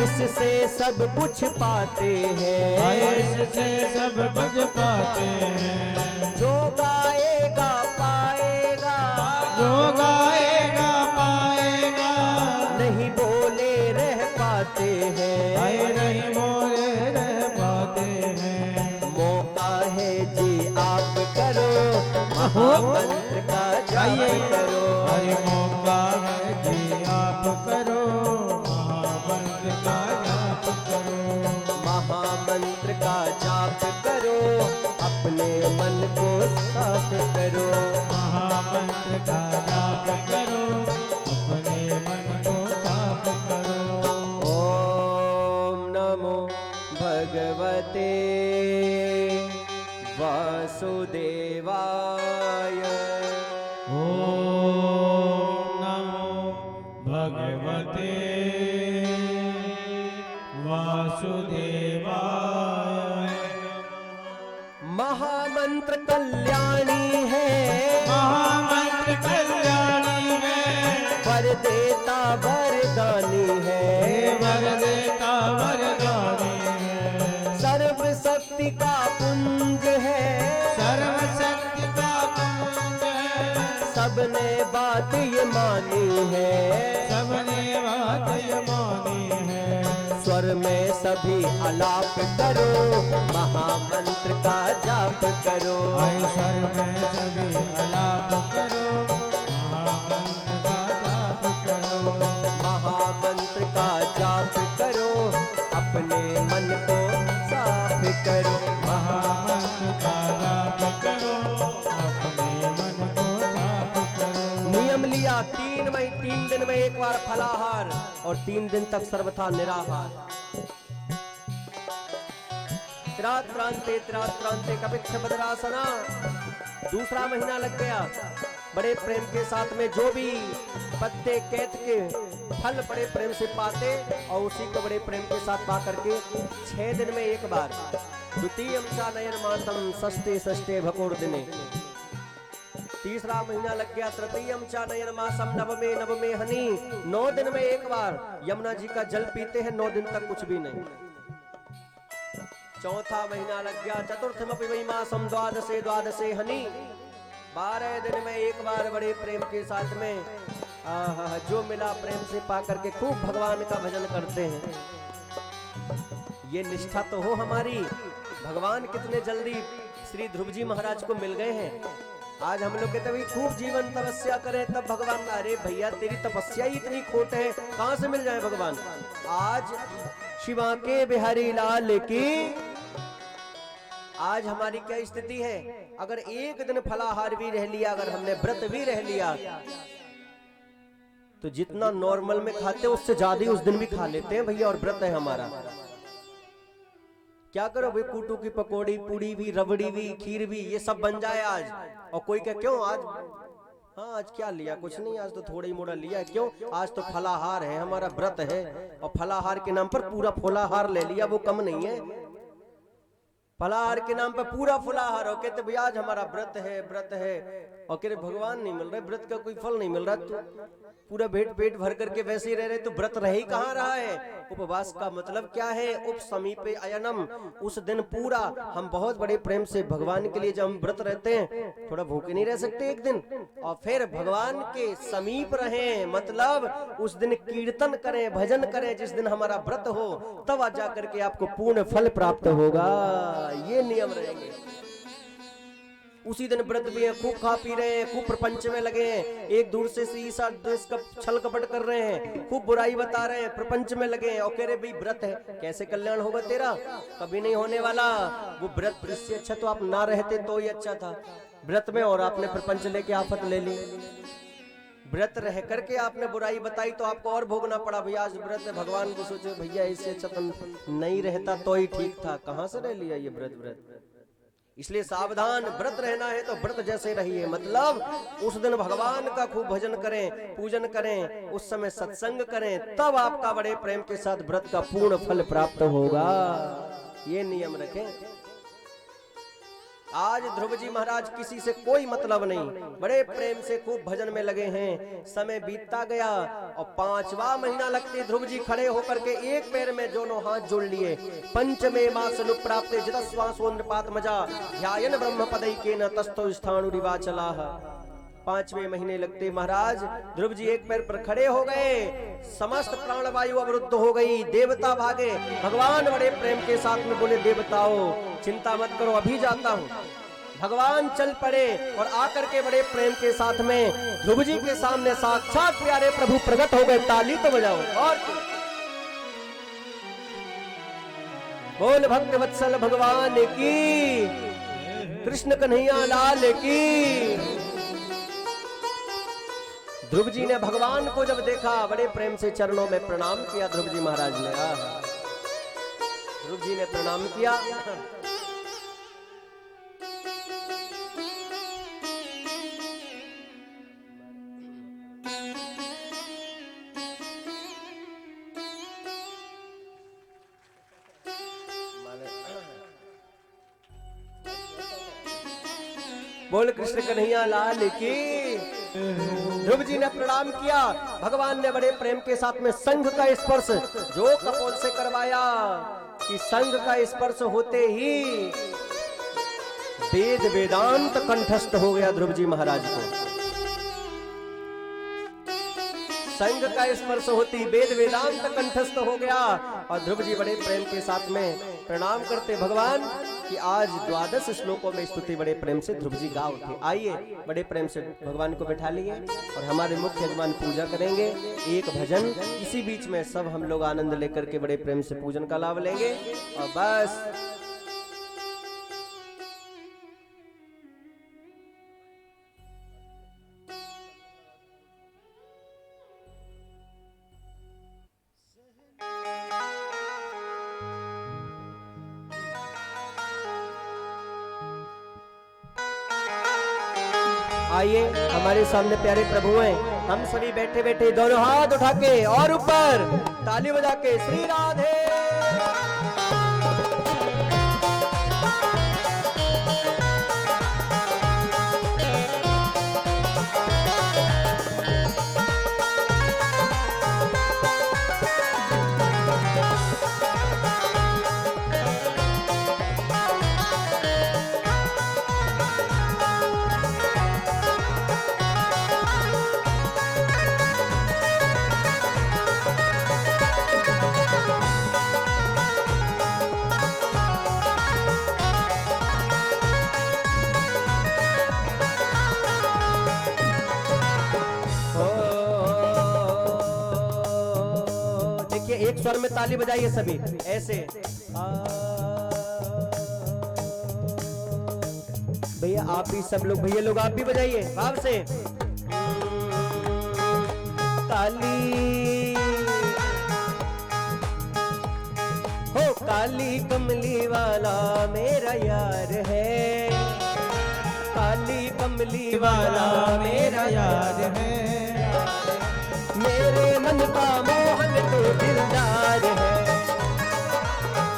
इससे सब कुछ पाते हैं। इससे सब कुछ पाते हैं। जो गाएगा पाएगा, जो गाएगा पाएगा, नहीं बोले रह पाते हैं। नहीं बोले रह पाते हैं। मौका है जी आप करो, महामंत्र का जाप करो। हरि मौका है जी आप करो, महामंत्र का जाप करो। महामंत्र का जाप करो, अपने मन को साफ करो। महामंत्र का जाप करो, अपने मन को साफ करो। ओम नमो भगवते वासुदेवाय। ओम नमो भगवते वासुदेवाय। महामंत्र कल्याणी है, महामंत्र कल्याणी है, वर देता वरदानी है। वर देता वरदानी है, सर्व शक्ति का पुंज है, सर्व शक्ति का पुंज है। सबने बात ये मानी है, सबने बात ये मानी है। स्वर में सभी आलाप करो, महामंत्र का जाप करो। स्वर में सभी आलाप करो, महामंत्र का जाप करो। महामंत्र का जाप करो, अपने मन को साफ करो। महामंत्र का जाप करो, अपने मन को साफ करो। नियम लिया 3 दिन में एक बार फलाहार और 3 दिन तक सर्वथा निराहार। त्रात्रांते कपिच्छ बदरासना। दूसरा महीना लग गया, बड़े प्रेम के साथ में जो भी पत्ते कैत के फल बड़े प्रेम से पाते और उसी को बड़े प्रेम के साथ पा करके 6 दिन में एक बार। द्वितीयम च नयन मासम षष्ठे षष्ठे भकोर दिने। तीसरा महीना लग गया, तृतीयम च नयन मासम नवमे हनी। 9 दिन में एक बार यमुना जी का जल पीते हैं, 9 दिन तक कुछ भी नहीं। चौथा महीना लग गया, चतुर्थमपि वै मासम द्वादशे हनी। 12 दिन में एक बार बड़े प्रेम के साथ में जो मिला प्रेम से पा करके खूब भगवान का भजन करते हैं। ये निष्ठा तो हो हमारी। भगवान कितने जल्दी श्री ध्रुव जी महाराज को मिल गए हैं। आज हम लोग कहते खूब जीवन तपस्या करें तब भगवान। अरे भैया तेरी तपस्या ही इतनी खोट है, कहां से मिल जाए भगवान। आज शिवा के बिहारी लाल की आज हमारी क्या स्थिति है। अगर एक दिन फलाहार भी रह लिया, अगर हमने व्रत भी रह लिया, तो जितना नॉर्मल में खाते हैं उससे ज्यादा ही उस दिन भी खा लेते हैं भैया। और व्रत है हमारा, क्या करो भाई। कूटू की पकौड़ी, पूड़ी भी, रबड़ी भी, खीर भी, ये सब बन जाए आज। और कोई क्या क्यों आज, हाँ आज क्या लिया, कुछ नहीं, आज तो थोड़ा ही मोड़ा लिया। क्यों, आज तो फलाहार है, हमारा व्रत है। और फलाहार के नाम पर पूरा फलाहार ले लिया, वो कम नहीं है। फलाहार के नाम पर पूरा फलाहार, और कहते भैया आज हमारा व्रत है, व्रत है। और कहते भगवान नहीं मिल रहे, व्रत का कोई फल नहीं मिल रहा। तो पूरा पेट भर करके वैसे ही रह रहे, तो व्रत रह ही कहाँ रहा है। उपवास का मतलब क्या है, उप समीपे अयनम। उस दिन पूरा हम बहुत बड़े प्रेम से भगवान के लिए जब हम व्रत रहते हैं, थोड़ा भूखे नहीं रह सकते एक दिन, और फिर भगवान के समीप रहें। मतलब उस दिन कीर्तन करें, भजन करें। जिस दिन हमारा व्रत हो तब आ जा करके आपको पूर्ण फल प्राप्त होगा। ये नियम रहेंगे। उसी दिन व्रत भी है, खूब खा पी रहे हैं, खूब प्रपंच में लगे हैं, एक दूर से ईसा देश का छल कपट कर रहे हैं, खूब बुराई बता रहे हैं, प्रपंच में लगे हैं, और कह रहे भाई व्रत है, कैसे कल्याण होगा तेरा, कभी नहीं होने वाला। वो व्रत इससे अच्छा तो आप ना रहते तो ही अच्छा था। व्रत में और आपने प्रपंच लेके आफत ले ली। व्रत रह करके आपने बुराई बताई तो आपको और भोगना पड़ा। भैया आज व्रत है, भगवान को सोचे भैया इससे अच्छा तो नहीं रहता तो ही ठीक था, कहां से रह लिया ये व्रत। इसलिए सावधान, व्रत रहना है तो व्रत जैसे रहिए, मतलब उस दिन भगवान का खूब भजन करें, पूजन करें, उस समय सत्संग करें, तब आपका बड़े प्रेम के साथ व्रत का पूर्ण फल प्राप्त होगा। ये नियम रखें। आज ध्रुव जी महाराज किसी से कोई मतलब नहीं, बड़े प्रेम से खूब भजन में लगे हैं। समय बीतता गया और 5वां महीना लगते ध्रुव जी खड़े होकर के एक पैर में दोनों हाथ जोड़ लिए। पंचमे मास अनुप्राप्ते जितस्वासो नृपात मजा ध्यायन ब्रह्म पदई के न तस्थो स्थाणु रिवाचला। 5वें महीने लगते महाराज ध्रुव जी एक पैर पर खड़े हो गए। समस्त प्राणवायु अवरुद्ध हो गई, देवता भागे। भगवान बड़े प्रेम के साथ में बोले, देवताओं चिंता मत करो, अभी जाता हूँ। भगवान चल पड़े और आकर के बड़े प्रेम के साथ में ध्रुव जी के सामने साक्षात प्यारे प्रभु प्रकट हो गए। ताली तो बजाओ। और बोल भक्त वत्सल भगवान की, कृष्ण कन्हैया लाल की। ध्रुव जी ने भगवान को जब देखा, बड़े प्रेम से चरणों में प्रणाम किया ध्रुव जी महाराज ने। ध्रुव जी ने प्रणाम किया। बोल कृष्ण कन्हैया लाल की। ध्रुव जी ने प्रणाम किया। भगवान ने बड़े प्रेम के साथ में संघ का स्पर्श जो कपोल से करवाया कि संघ का स्पर्श होते ही वेद वेदांत कंठस्थ हो गया ध्रुव जी महाराज को। संघ का स्पर्श होती वेद वेदांत कंठस्थ हो गया। और ध्रुव जी बड़े प्रेम के साथ में प्रणाम करते भगवान कि आज 12 श्लोकों में स्तुति बड़े प्रेम से ध्रुव जी गा उठे। आइए बड़े प्रेम से भगवान को बैठा लिए और हमारे मुख्य यजमान पूजा करेंगे। एक भजन, इसी बीच में सब हम लोग आनंद लेकर के बड़े प्रेम से पूजन का लाभ लेंगे। और बस आइए हमारे सामने प्यारे प्रभु हैं। हम सभी बैठे बैठे दोनों हाथ उठा के और ऊपर ताली बजा के श्री राधे। एक स्वर में ताली बजाइए सभी ऐसे। भैया आप भी, सब लोग भैया लोग आप भी बजाइए भाव से ताली। हो काली कमली वाला मेरा यार है, काली कमली वाला मेरा यार है। मेरे मन का मोहन तो दिलदार है,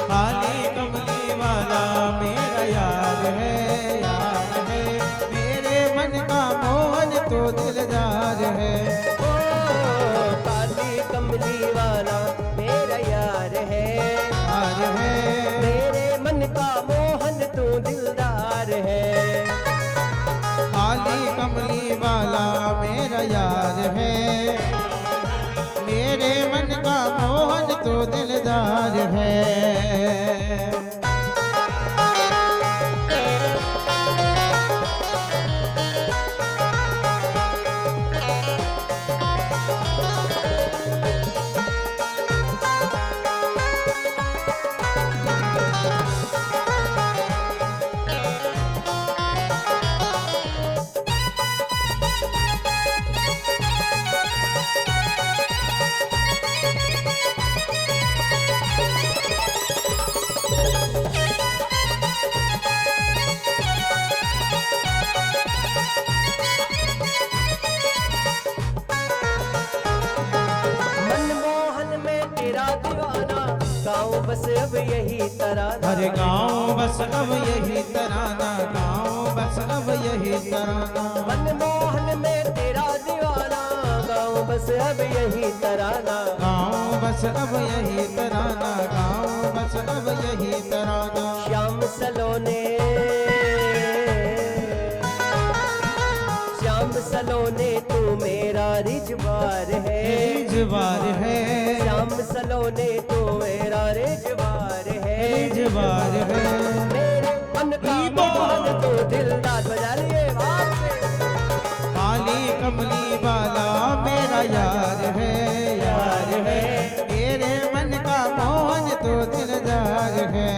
काली कमली वाला मेरा यार है, यार है। मेरे मन का मोहन तो दिलदार है। ओ काली कमली वाला मेरा यार है, यार है। मेरे मन का मोहन तो दिलदार है। काली कमली वाला मेरा यार है, मेरे मन का मोहन बस अब यही तराना, हर गाँव बस अब यही तराना, गाँव बस अब यही तराना। मनमोहन में तेरा दीवाना, गाँव बस अब यही तराना, गाँव बस अब यही तराना, गाँव बस अब यही तराना। श्याम सलोने, श्याम सलोने तू मेरा रिजवार है, रिजवार है, श्याम सलोने तू मेरा रिजवार है, रिजवार है। मेरे मन का मोहन तू दिलदार, बजा लिए बाप से। काली कमली वाला मेरा यार है, यार है, मेरे मन का मोहन तो दिलदार है।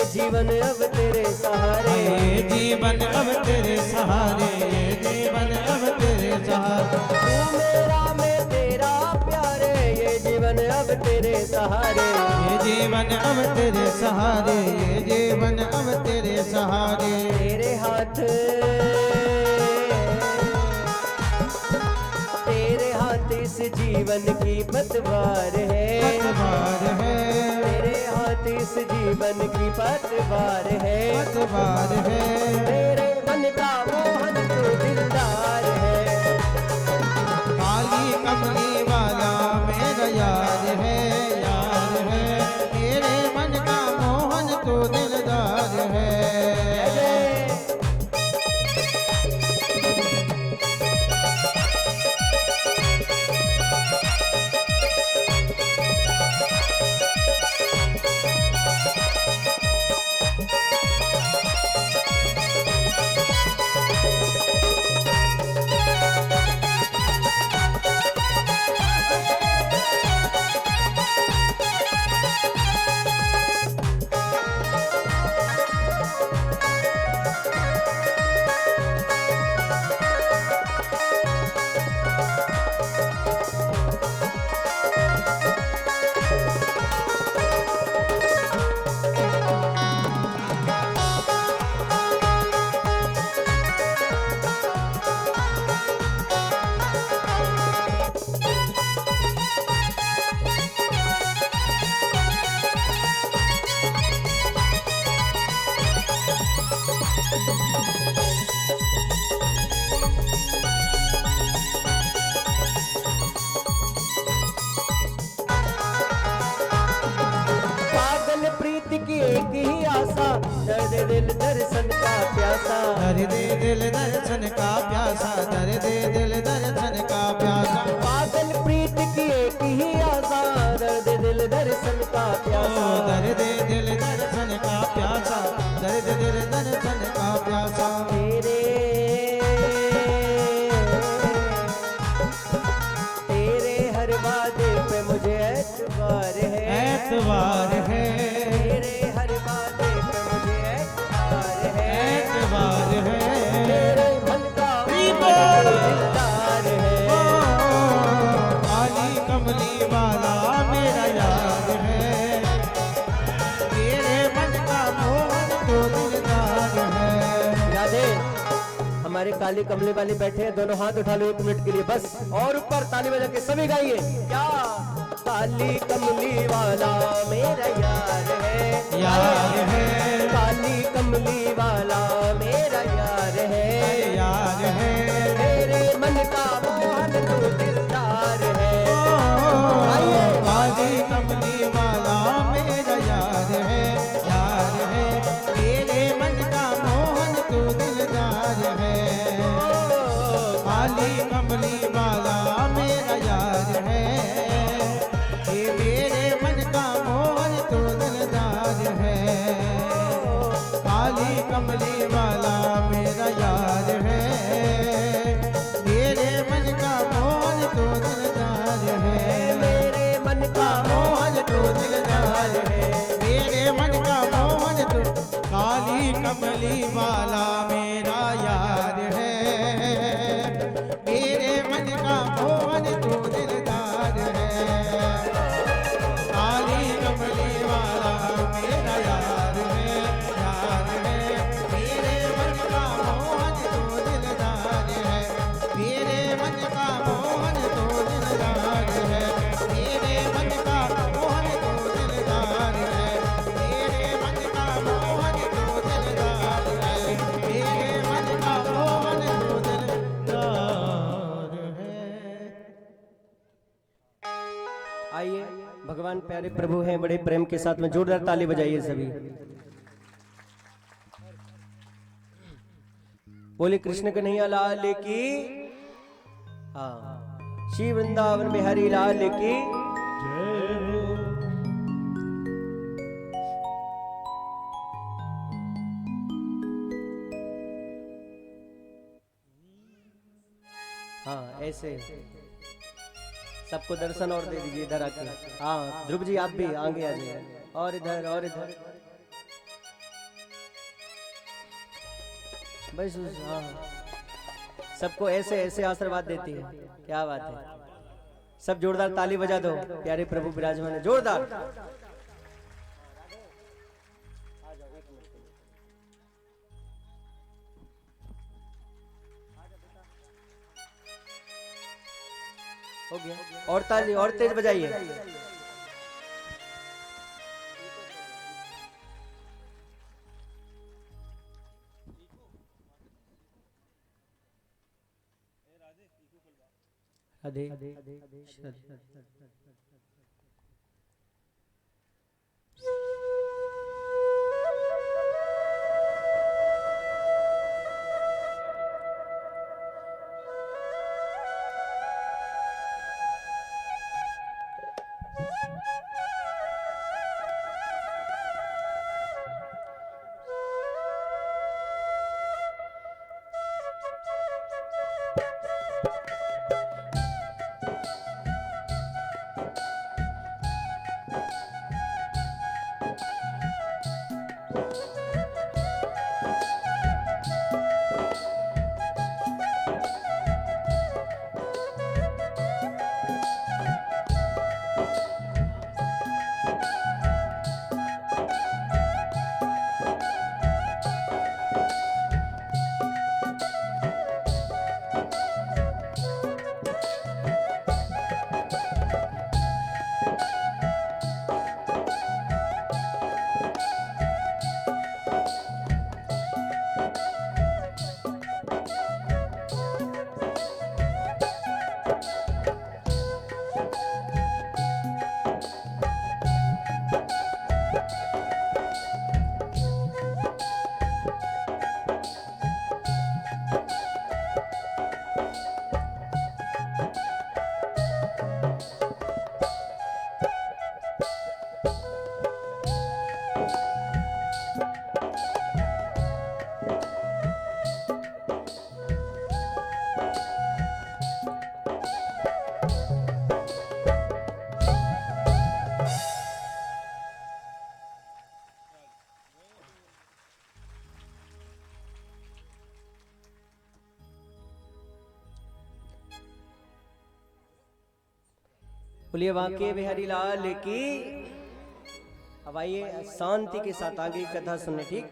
जीवन अब तेरे सहारे, ये जीवन अब तेरे सहारे, ये जीवन अब तेरे सहारे। तू मेरा मैं तेरा प्यारे, ये जीवन अब तेरे सहारे, ये जीवन अब तेरे सहारे, ये जीवन अब तेरे सहारे। तेरे हाथ, तेरे हाथ इस जीवन की पतवार है, पतवार है, तेरे हाथ इस जीवन की पतवार है, पतवार है। मेरे मन का मोहन तू दिलदार है, काली कमली वाला मेरा यार है, यार है, मेरे मन का मोहन तो दिलदार है। एक ही आशा, दर्द दिल दर्शन का प्यासा, दर्द दिल दर्शन का प्यासा, दर्द दिल दर्शन का प्यासा। पागल प्रीत की एक ही आशा, दर्द दिल दर्शन का प्यासा, दर्द दिल दर्शन का प्यासा, दर्द दिल दर्शन का प्यासा। तेरे तेरे हर वादे पे मुझे एतबार है, एतबार है, तेरे हर वादे पे मुझे एतबार है, एतबार है। तेरे मन का दिलदार है, काली कमली वाला मेरा यार है, तेरे मन का मोहन तो दिलदार है। राधे, हमारे काली कमले वाले बैठे हैं, दोनों हाथ उठा लो 1 मिनट के लिए बस, और ऊपर ताली बजा के सभी गाइए। क्या काली कमली वाला मेरा यार है, यार है, काली कमली वाला मेरा यार है, यार है, मेरे मन का मोहन तू दिलदार है। काली कमली वाला मेरा यार है, यार है, मेरे मन का मोहन तो दिलदार है। काली कमली वाला मेरा यार है, ये मेरे मन का मोहन तो दिलदार है। काली कमली वाला मेरा यार है, मेरे मन का मोहन तो दिलदार है। आइए, भगवान प्यारे प्रभु हैं, बड़े प्रेम के साथ में जोरदार ताली बजाइए सभी। बोले कृष्ण कन्हैया लाल की, हाँ, श्री वृंदावन बिहारी लाल की जय। हाँ, ऐसे सबको दर्शन और दे दीजिए इधर आके। हाँ ध्रुव जी आप भी आगे आ जाइए, और इधर और इधर बस। हाँ सबको ऐसे ऐसे आशीर्वाद देती है, क्या बात है। सब जोरदार ताली बजा दो, प्यारे प्रभु विराजमान है, जोरदार। हो गया, और ताली और तेज बजाइए। राधे बोलिए वाके बिहारी लाल की। अब आइए शांति के साथ आगे कथा सुनने, ठीक।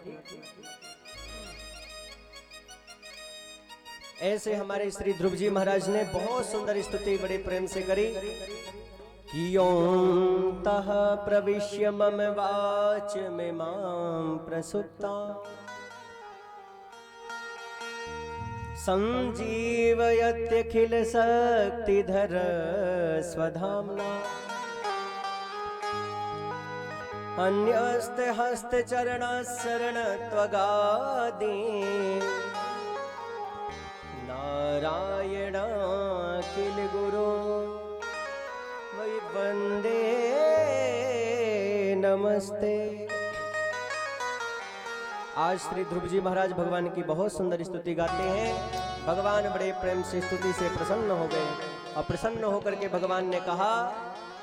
ऐसे हमारे श्री ध्रुव जी महाराज ने बहुत सुंदर स्तुति बड़े प्रेम से करी। कियोन्तः प्रविश्य मम वाच में मां प्रसुप्ता संजीवयत्यखिल शक्तिधर स्वधाम्ना अन्यस्ते हस्त चरण शरण त्वगादि नारायण किल गुरु वै वंदे नमस्ते। आज श्री ध्रुव जी महाराज भगवान की बहुत सुंदर स्तुति गाते हैं। भगवान बड़े प्रेम से स्तुति से प्रसन्न हो गए और प्रसन्न होकर के भगवान ने कहा,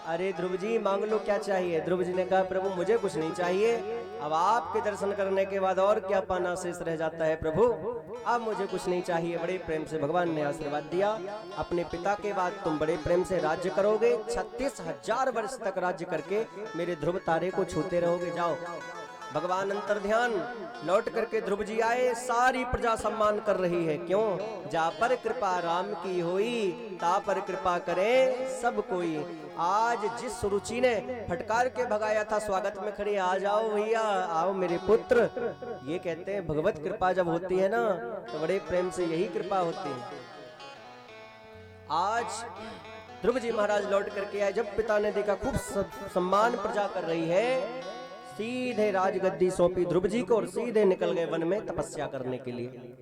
अरे ध्रुव जी मांग लो क्या चाहिए। ध्रुव जी ने कहा, प्रभु मुझे कुछ नहीं चाहिए, अब आपके दर्शन करने के बाद और क्या पाना शेष रह जाता है प्रभु, अब मुझे कुछ नहीं चाहिए। बड़े प्रेम से भगवान ने आशीर्वाद दिया, अपने पिता के बाद तुम बड़े प्रेम से राज्य करोगे, 36,000 वर्ष तक राज्य करके मेरे ध्रुव तारे को छूते रहोगे। जाओ। भगवान अंतर ध्यान लौट करके ध्रुव जी आए, सारी प्रजा सम्मान कर रही है। क्यों? जा पर कृपा राम की होई, ता पर कृपा करे सब कोई। आज जिस सुरुचि ने फटकार के भगाया था स्वागत में खड़ी, आ जाओ भैया, आओ मेरे पुत्र। ये कहते हैं भगवत कृपा जब होती है ना तो बड़े प्रेम से यही कृपा होती है। आज ध्रुव जी महाराज लौट करके आए। जब पिता ने देखा खूब सम्मान प्रजा कर रही है, सीधे राजगद्दी सौंपी ध्रुव जी को और सीधे निकल गए वन में तपस्या करने के लिए।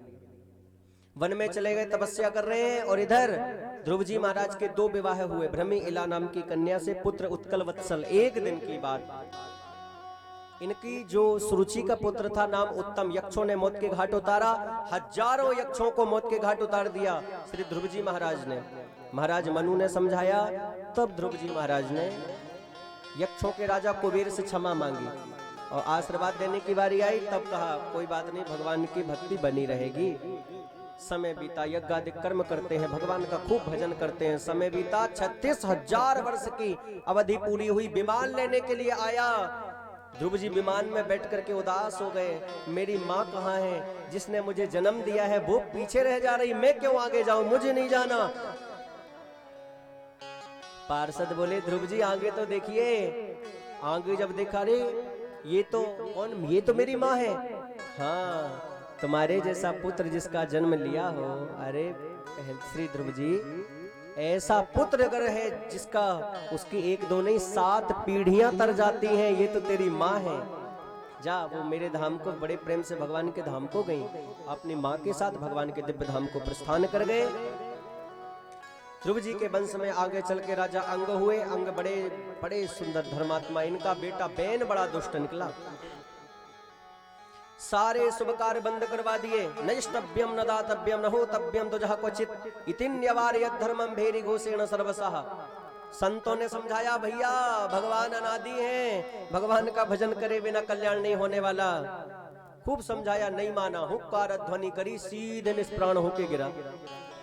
वन में चले गए, तपस्या कर रहे हैं। और इधर ध्रुव जी महाराज के 2 विवाह हुए। भ्रमी इला नाम की कन्या से पुत्र उत्कल वत्सल। एक दिन की बात, इनकी जो सुरुचि का पुत्र था नाम उत्तम, यक्षों ने मौत के घाट उतारा। हजारों यक्षों को मौत के घाट उतार दिया श्री ध्रुव जी महाराज ने। महाराज मनु ने समझाया, तब ध्रुव जी महाराज ने यक्षों के राजा कुबेर से क्षमा मांगी और आशीर्वाद देने की बारी आई। तब कहा कोई बात नहीं, भगवान की भक्ति बनी रहेगी। समय बीता, यज्ञादि कर्म करते हैं, भगवान का खूब भजन करते हैं। समय बीता, 36,000 वर्ष की अवधि पूरी हुई। विमान लेने के लिए आया। ध्रुव जी विमान में बैठ करके उदास हो गए। मेरी माँ कहाँ है, जिसने मुझे जन्म दिया है वो पीछे रह जा रही, मैं क्यों आगे जाऊं, मुझे नहीं जाना। पार्षद बोले, ध्रुव जी आगे तो देखिए। आगे जब देखा, रे ये तो कौन, ये तो मेरी माँ है। हाँ, तुम्हारे जैसा पुत्र जिसका जन्म लिया हो। अरे श्री ध्रुव जी, ऐसा पुत्र अगर है जिसका उसकी 1-2 नहीं 7 पीढ़ियां तर जाती हैं, ये तो तेरी माँ है। जा, वो मेरे धाम को, बड़े प्रेम से भगवान के धाम को गई, अपनी माँ के साथ भगवान के दिव्य धाम को प्रस्थान कर गए। ध्रुव जी के वंश में आगे चल के राजा अंग हुए। अंग बड़े बड़े सुंदर धर्मात्मा। इनका बेटा बैन बड़ा दुष्ट निकला। सारे शुभ कार्य बंद करवा दिए। नैष्टव्यम न दातव्यम न होतव्यम दुजह क्वचित इतिन्यवारयत धर्मम भेरी घोषेण सर्वसः। संतों ने समझाया, भैया भगवान अनादि हैं, भगवान का भजन करे बिना कल्याण नहीं होने वाला। खूब समझाया, नहीं माना। हुक्कार ध्वनि करी, सीधे निष्प्राण होके गिरा।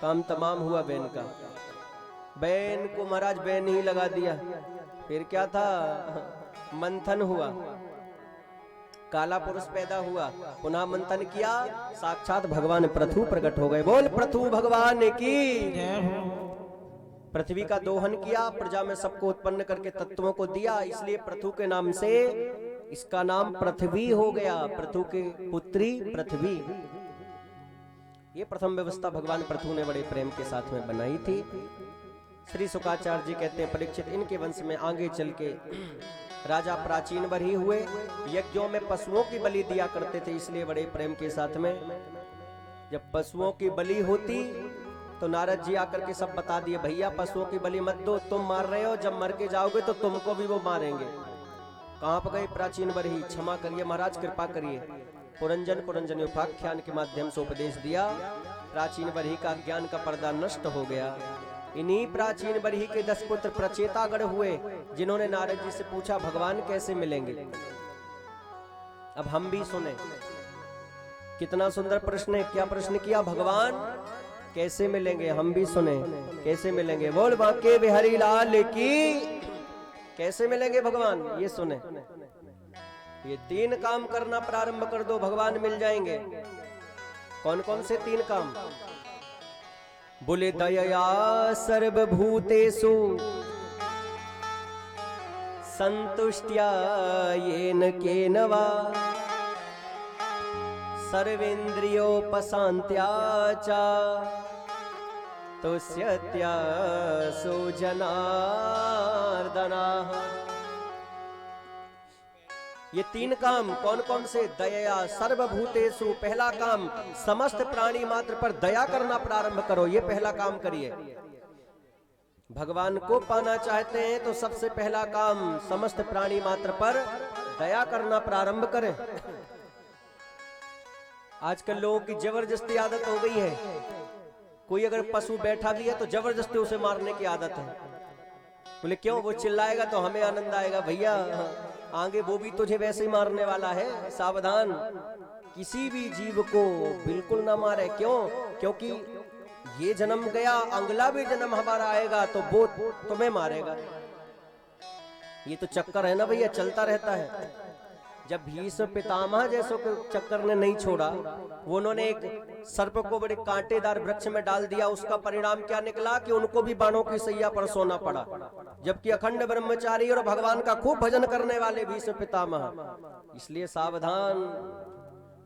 काम तमाम हुआ बैन का। बैन को महाराज बैन ही लगा दिया। फिर क्या था, मंथन हुआ, काला पुरुष पैदा हुआ। पुनः मंथन किया, साक्षात भगवान पृथु प्रकट हो गए। बोल पृथु भगवान की। पृथ्वी का दोहन किया, प्रजा में सबको उत्पन्न करके तत्वों को दिया। इसलिए पृथु के नाम से इसका नाम पृथ्वी हो गया। पृथु के पुत्री पृथ्वी। ये प्रथम व्यवस्था भगवान पृथु ने बड़े प्रेम के साथ में बनाई थी। श्री शुकाचार्य जी कहते हैं, परीक्षित इनके वंश में आगे चल के राजा प्राचीन बरही हुए। यज्ञों में पशुओं की बलि दिया करते थे, इसलिए बड़े प्रेम के साथ में जब पशुओं की बलि होती तो नारद जी आकर के सब बता दिए, भैया पशुओं की बलि मत दो, तुम मार रहे हो, जब मर के जाओगे तो तुमको भी वो मारेंगे। कहाँ पर गए प्राचीन बरही, क्षमा करिए महाराज, कृपा करिए। पुरंजन उपाख्यान के माध्यम से उपदेश दिया। प्राचीन बरही का ज्ञान का पर्दा नष्ट हो गया। इन्हीं प्राचीन बरही के 10 पुत्र प्रचेतागढ़ हुए, जिन्होंने नारद जी से पूछा भगवान कैसे मिलेंगे। अब हम भी सुने, कितना सुंदर प्रश्न है। क्या प्रश्न किया, भगवान कैसे मिलेंगे। हम भी सुने, कैसे मिलेंगे। बोल बांके बिहारी लाल की, कैसे मिलेंगे भगवान, ये सुने। ये 3 काम करना प्रारंभ कर दो, भगवान मिल जाएंगे। कौन कौन से 3 काम। बोले दयया सर्वभूतेषु संतुष्ट्या येन केन वा सर्वेन्द्रियोपशान्त्या च तुष्यत्या सुजनार्दनः। ये 3 काम कौन कौन से। दया सर्वभूतेषु, पहला काम समस्त प्राणी मात्र पर दया करना प्रारंभ करो, ये पहला काम करिए। भगवान को पाना चाहते हैं तो सबसे पहला काम समस्त प्राणी मात्र पर दया करना प्रारंभ करें। आजकल लोगों की जबरदस्ती आदत हो गई है। कोई अगर पशु बैठा भी है तो जबरदस्ती उसे मारने की आदत है। बोले क्यों, वो चिल्लाएगा तो हमें आनंद आएगा। भैया आगे वो भी तुझे वैसे ही मारने वाला है, सावधान। किसी भी जीव को बिल्कुल ना मारे। क्यों, क्योंकि ये जन्म गया, अगला भी जन्म हमारा आएगा तो वो तुम्हें मारेगा। ये तो चक्कर है ना भैया, चलता रहता है। जब भीष्म पितामह जैसों के चक्कर ने नहीं छोड़ा, वो उन्होंने एक सर्प को बड़े कांटेदार वृक्ष में डाल दिया। उसका परिणाम क्या निकला कि उनको भी बाणों की सैया पर सोना पड़ा। जबकि अखंड ब्रह्मचारी और भगवान का खूब भजन करने वाले भीष्म पितामह। इसलिए सावधान,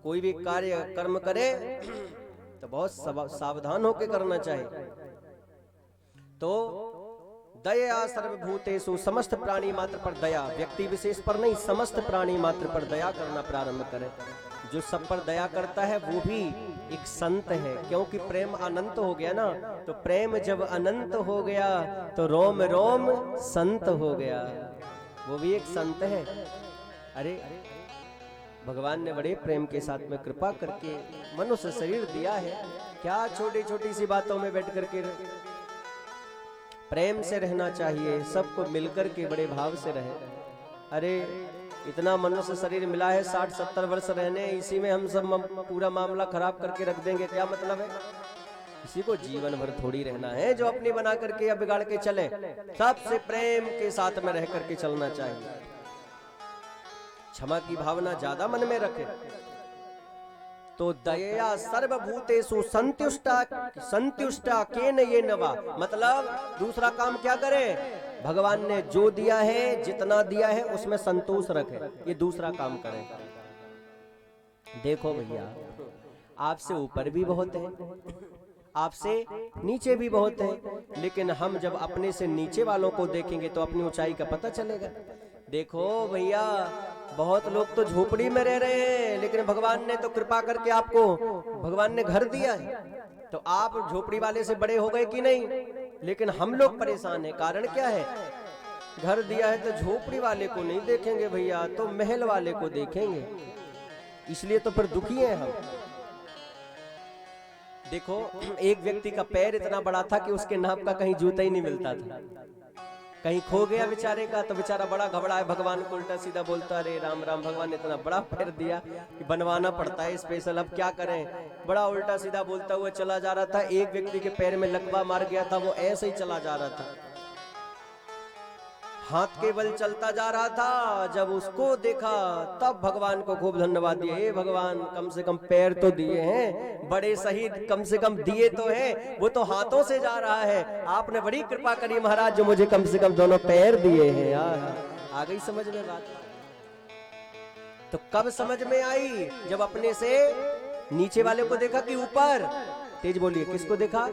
कोई भी कार्य कर्म करे तो बहुत सावधान होकर करना चाहिए। तो दया सर्वभूतेषु, समस्त प्राणी मात्र पर दया, व्यक्ति विशेष पर नहीं, समस्त प्राणी मात्र पर दया करना प्रारंभ करें। जो सब पर दया करता है वो भी एक संत है, क्योंकि प्रेम अनंत हो गया ना। तो प्रेम जब अनंत हो गया तो रोम रोम संत हो गया, वो भी एक संत है। अरे भगवान ने बड़े प्रेम के साथ में कृपा करके मनुष्य शरीर दिया है, क्या छोटी छोटी सी बातों में बैठ करके प्रेम से रहना चाहिए, सबको मिलकर के बड़े भाव से रहे। अरे इतना मनुष्य शरीर मिला है, 60-70 वर्ष रहने, इसी में हम सब पूरा मामला खराब करके रख देंगे, क्या मतलब है? इसी को जीवन भर थोड़ी रहना है जो अपनी बना करके या बिगाड़ के चले। सबसे प्रेम के साथ में रह करके चलना चाहिए, क्षमा की भावना ज्यादा मन में रखे। तो दया सर्वभूतेषु संतुष्टा केन ये नवा, मतलब दूसरा काम क्या करे? भगवान ने जो दिया है, जितना दिया है उसमें संतोष रखे, ये दूसरा काम करें। देखो भैया, आपसे ऊपर भी बहुत है, आपसे नीचे भी बहुत है, लेकिन हम जब अपने से नीचे वालों को देखेंगे तो अपनी ऊंचाई का पता चलेगा। देखो भैया, बहुत लोग तो झोपड़ी में रह रहे हैं, लेकिन भगवान ने तो कृपा करके आपको भगवान ने घर दिया है, तो आप झोपड़ी वाले से बड़े हो गए कि नहीं? लेकिन हम लोग परेशान हैं, कारण क्या है? घर दिया है तो झोपड़ी वाले को नहीं देखेंगे भैया, तो महल वाले को देखेंगे, इसलिए तो फिर दुखी हैं हम। देखो, एक व्यक्ति का पैर इतना बड़ा था कि उसके नाप का कहीं जूता ही नहीं मिलता था, कहीं खो गया बेचारे का, तो बेचारा बड़ा घबरा है, भगवान को उल्टा सीधा बोलता, अरे राम राम, भगवान ने इतना बड़ा पैर दिया कि बनवाना पड़ता है स्पेशल, अब क्या करें? बड़ा उल्टा सीधा बोलता हुआ चला जा रहा था। एक व्यक्ति के पैर में लकवा मार गया था, वो ऐसे ही चला जा रहा था, हाथ के बल चलता जा रहा था। जब उसको देखा तब भगवान को खूब धन्यवाद दिए, हे भगवान, कम से कम पैर तो दिए हैं, बड़े सही कम से कम दिए तो हैं, वो तो हाथों से जा रहा है, आपने बड़ी कृपा करी महाराज, जो मुझे कम से कम दोनों पैर दिए हैं। यार आ गई समझ में बात? तो कब समझ में आई? जब अपने से नीचे वाले को देखा कि ऊपर। तेज बोलिए, किसको देखा?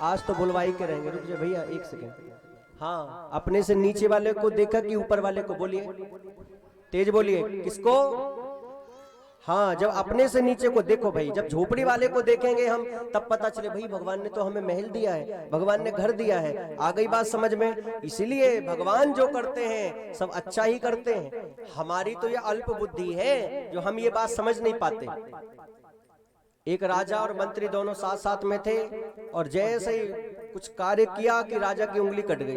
आज तो बुलवाई के रहेंगे, रुक जाओ भैया 1 सेकेंड। हाँ, अपने से नीचे वाले को देखा कि ऊपर वाले को? बोलिए, तेज बोलिए, किसको? हाँ, जब अपने से नीचे को देखो भाई, जब झोपड़ी वाले को देखेंगे हम तब पता चले भाई भगवान ने तो हमें महल दिया है, भगवान ने घर दिया है। आ गई बात समझ में? इसीलिए भगवान जो करते हैं सब अच्छा ही करते हैं, हमारी तो ये अल्प बुद्धि है जो हम ये बात समझ नहीं पाते। एक राजा और मंत्री दोनों साथ साथ में थे, और जैसे ही कुछ कार्य किया कि राजा की उंगली कट गई।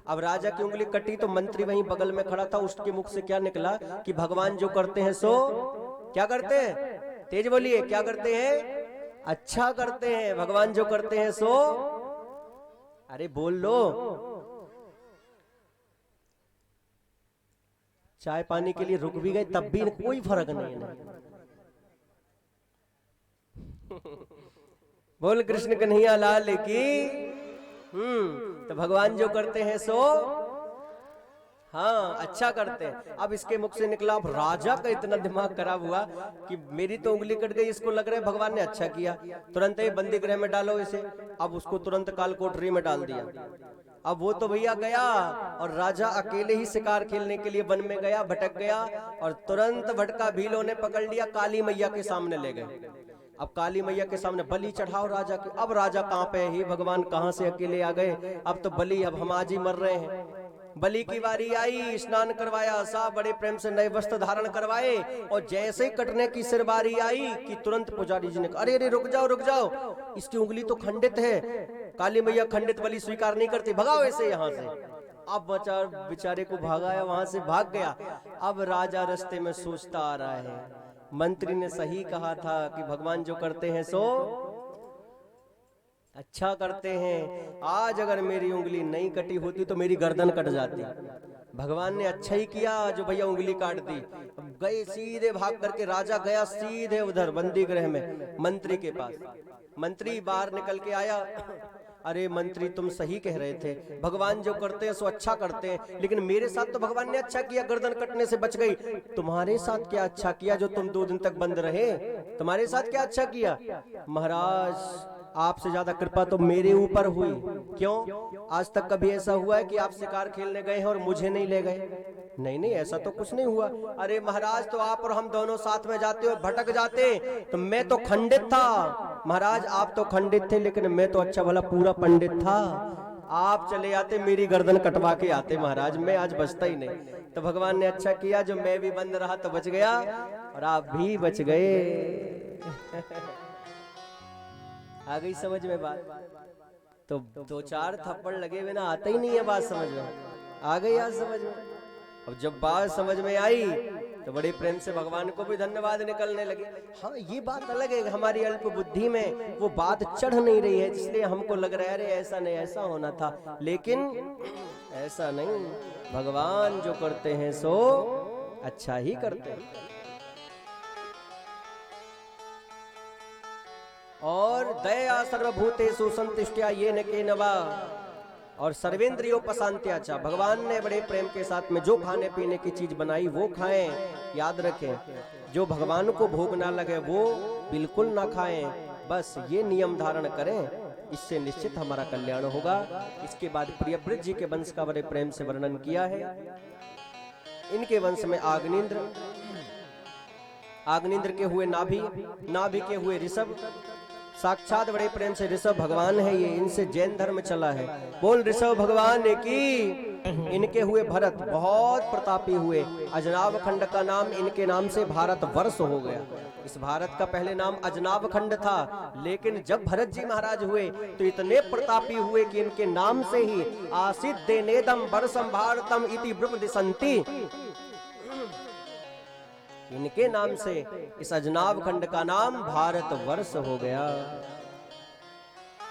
अब राजा की उंगली कटी तो मंत्री वहीं बगल में खड़ा था, उसके मुख से क्या निकला कि भगवान जो करते हैं सो क्या करते हैं? तेज बोलिए, क्या करते हैं? अच्छा करते हैं। भगवान जो करते हैं सो, अरे बोल लो, चाय पानी के लिए रुक भी गए तब भी कोई फर्क नहीं है। बोल कृष्ण कन्हैया लाल की। तो भगवान जो करते हैं सो हाँ अच्छा करते हैं। अब इसके मुख से निकला, अब राजा का इतना दिमाग खराब हुआ कि मेरी तो उंगली कट गई, इसको लग रहा है भगवान ने अच्छा किया, तुरंत ही बंदी गृह में डालो इसे। अब उसको तुरंत काल कोठरी में डाल दिया। अब वो तो भैया गया, और राजा अकेले ही शिकार खेलने के लिए वन में गया, भटक गया, और तुरंत भटका भीलों ने पकड़ लिया, काली मैया के सामने ले गए। अब काली मैया के सामने बलि चढ़ाओ राजा के। अब राजा कहाँ पे? ही भगवान, कहाँ से अकेले आ गए? अब तो बलि, अब हम आज ही मर रहे हैं। बलि की बारी आई, स्नान करवाया, सब बड़े प्रेम से नए वस्त्र धारण करवाए, और जैसे ही कटने की सिर बारी आई कि तुरंत पुजारी जी ने कहा, अरे अरे रुक जाओ रुक जाओ, इसकी उंगली तो खंडित है, काली मैया खंडित बलि स्वीकार नहीं करती, भगाओ ऐसे यहाँ से। अब बेचारे को भगाया, वहां से भाग गया। अब राजा रास्ते में सोचता आ रहा है, मंत्री ने सही कहा था कि भगवान जो करते हैं सो अच्छा करते हैं। आज अगर मेरी उंगली नहीं कटी होती तो मेरी गर्दन कट जाती। भगवान ने अच्छा ही किया जो भैया उंगली काट दी। अब गए सीधे भाग करके, राजा गया सीधे उधर बंदी गृह में मंत्री के पास। मंत्री बाहर निकल के आया, अरे मंत्री तुम सही कह रहे थे, भगवान जो करते हैं सो अच्छा करते हैं, लेकिन मेरे साथ तो भगवान ने अच्छा किया, गर्दन कटने से बच गई। तुम्हारे साथ क्या अच्छा किया जो तुम 2 दिन तक बंद रहे? तुम्हारे साथ क्या अच्छा किया? महाराज आपसे ज्यादा कृपा तो मेरे ऊपर हुई। क्यों? आज तक कभी ऐसा हुआ है कि आप शिकार खेलने गए हैं और मुझे नहीं ले गए? नहीं नहीं, ऐसा तो कुछ नहीं हुआ। अरे महाराज, तो आप और हम दोनों साथ में जाते हो, भटक जाते तो मैं तो खंडित था। महाराज आप तो खंडित थे, लेकिन मैं तो अच्छा भला पूरा पंडित था। आप चले आते, मेरी गर्दन कटवा के आते महाराज, मैं आज बचता ही नहीं। तो भगवान ने अच्छा किया, जो मैं भी बंद रहा तो बच गया और आप भी बच गए। आ गई समझ में बात? तो दो चार थप्पड़ लगे बिना आता ही नहीं है बात समझ में। आ गई आज समझ में? अब जब बात समझ में आई तो बड़े प्रेम से भगवान को भी धन्यवाद निकलने लगे। हाँ, ये बात अलग है, हमारी अल्प बुद्धि में वो बात चढ़ नहीं रही है, इसलिए हमको लग रहा है अरे ऐसा नहीं, ऐसा होना था। लेकिन ऐसा नहीं, भगवान जो करते हैं सो अच्छा ही करते हैं। और दया सर्वभूतेषु संतुष्टया येन केनवा, और सर्वेंद्रियोपशांत्याचा, भगवान ने बड़े प्रेम के साथ में जो खाने पीने की चीज बनाई वो खाएं। याद रखें, जो भगवान को भोग ना लगे वो बिल्कुल ना खाएं। बस ये नियम धारण करें, इससे निश्चित हमारा कल्याण होगा। इसके बाद प्रियव्रत जी के वंश का बड़े प्रेम से वर्णन किया है। इनके वंश में आग्नेन्द्र, आग्नेन्द्र के हुए नाभि, नाभि के हुए ऋषभ, साक्षात बड़े प्रेम से ऋषभ भगवान है ये, इनसे जैन धर्म चला है। बोल ऋषभ भगवान की। इनके हुए भरत, बहुत प्रतापी हुए। अजनाब खंड का नाम इनके नाम से भारत वर्ष हो गया। इस भारत का पहले नाम अजनाब खंड था, लेकिन जब भरत जी महाराज हुए तो इतने प्रतापी हुए कि इनके नाम से ही आसित देनेदम वर्षम भारतम इति ब्रह्मदिशंति, इनके नाम से इस अजनाब खंड का नाम भारत वर्ष हो गया।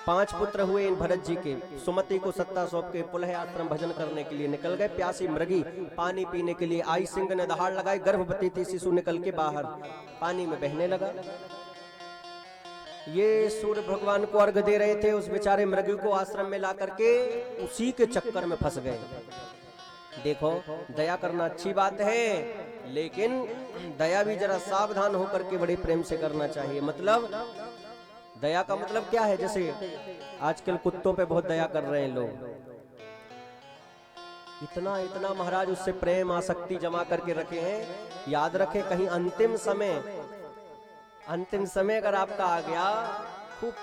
5 पुत्र हुए इन भरत जी के। सुमति को सत्ता सौंप के पुलह आश्रम भजन करने के लिए निकल गए। प्यासी मृगी पानी पीने के लिए आई, सिंह ने दहाड़ लगाई, गर्भवती थी, शिशु निकल के बाहर पानी में बहने लगा। ये सूर्य भगवान को अर्घ दे रहे थे, उस बेचारे मृगी को आश्रम में ला करके उसी के चक्कर में फंस गए। देखो, दया करना अच्छी बात है, लेकिन दया भी जरा सावधान होकर के बड़े प्रेम से करना चाहिए। मतलब दया का मतलब क्या है? जैसे आजकल कुत्तों पे बहुत दया कर रहे हैं लोग, इतना इतना महाराज उससे प्रेम आसक्ति जमा करके रखे हैं। याद रखें, कहीं अंतिम समय अगर आपका आ गया, खूब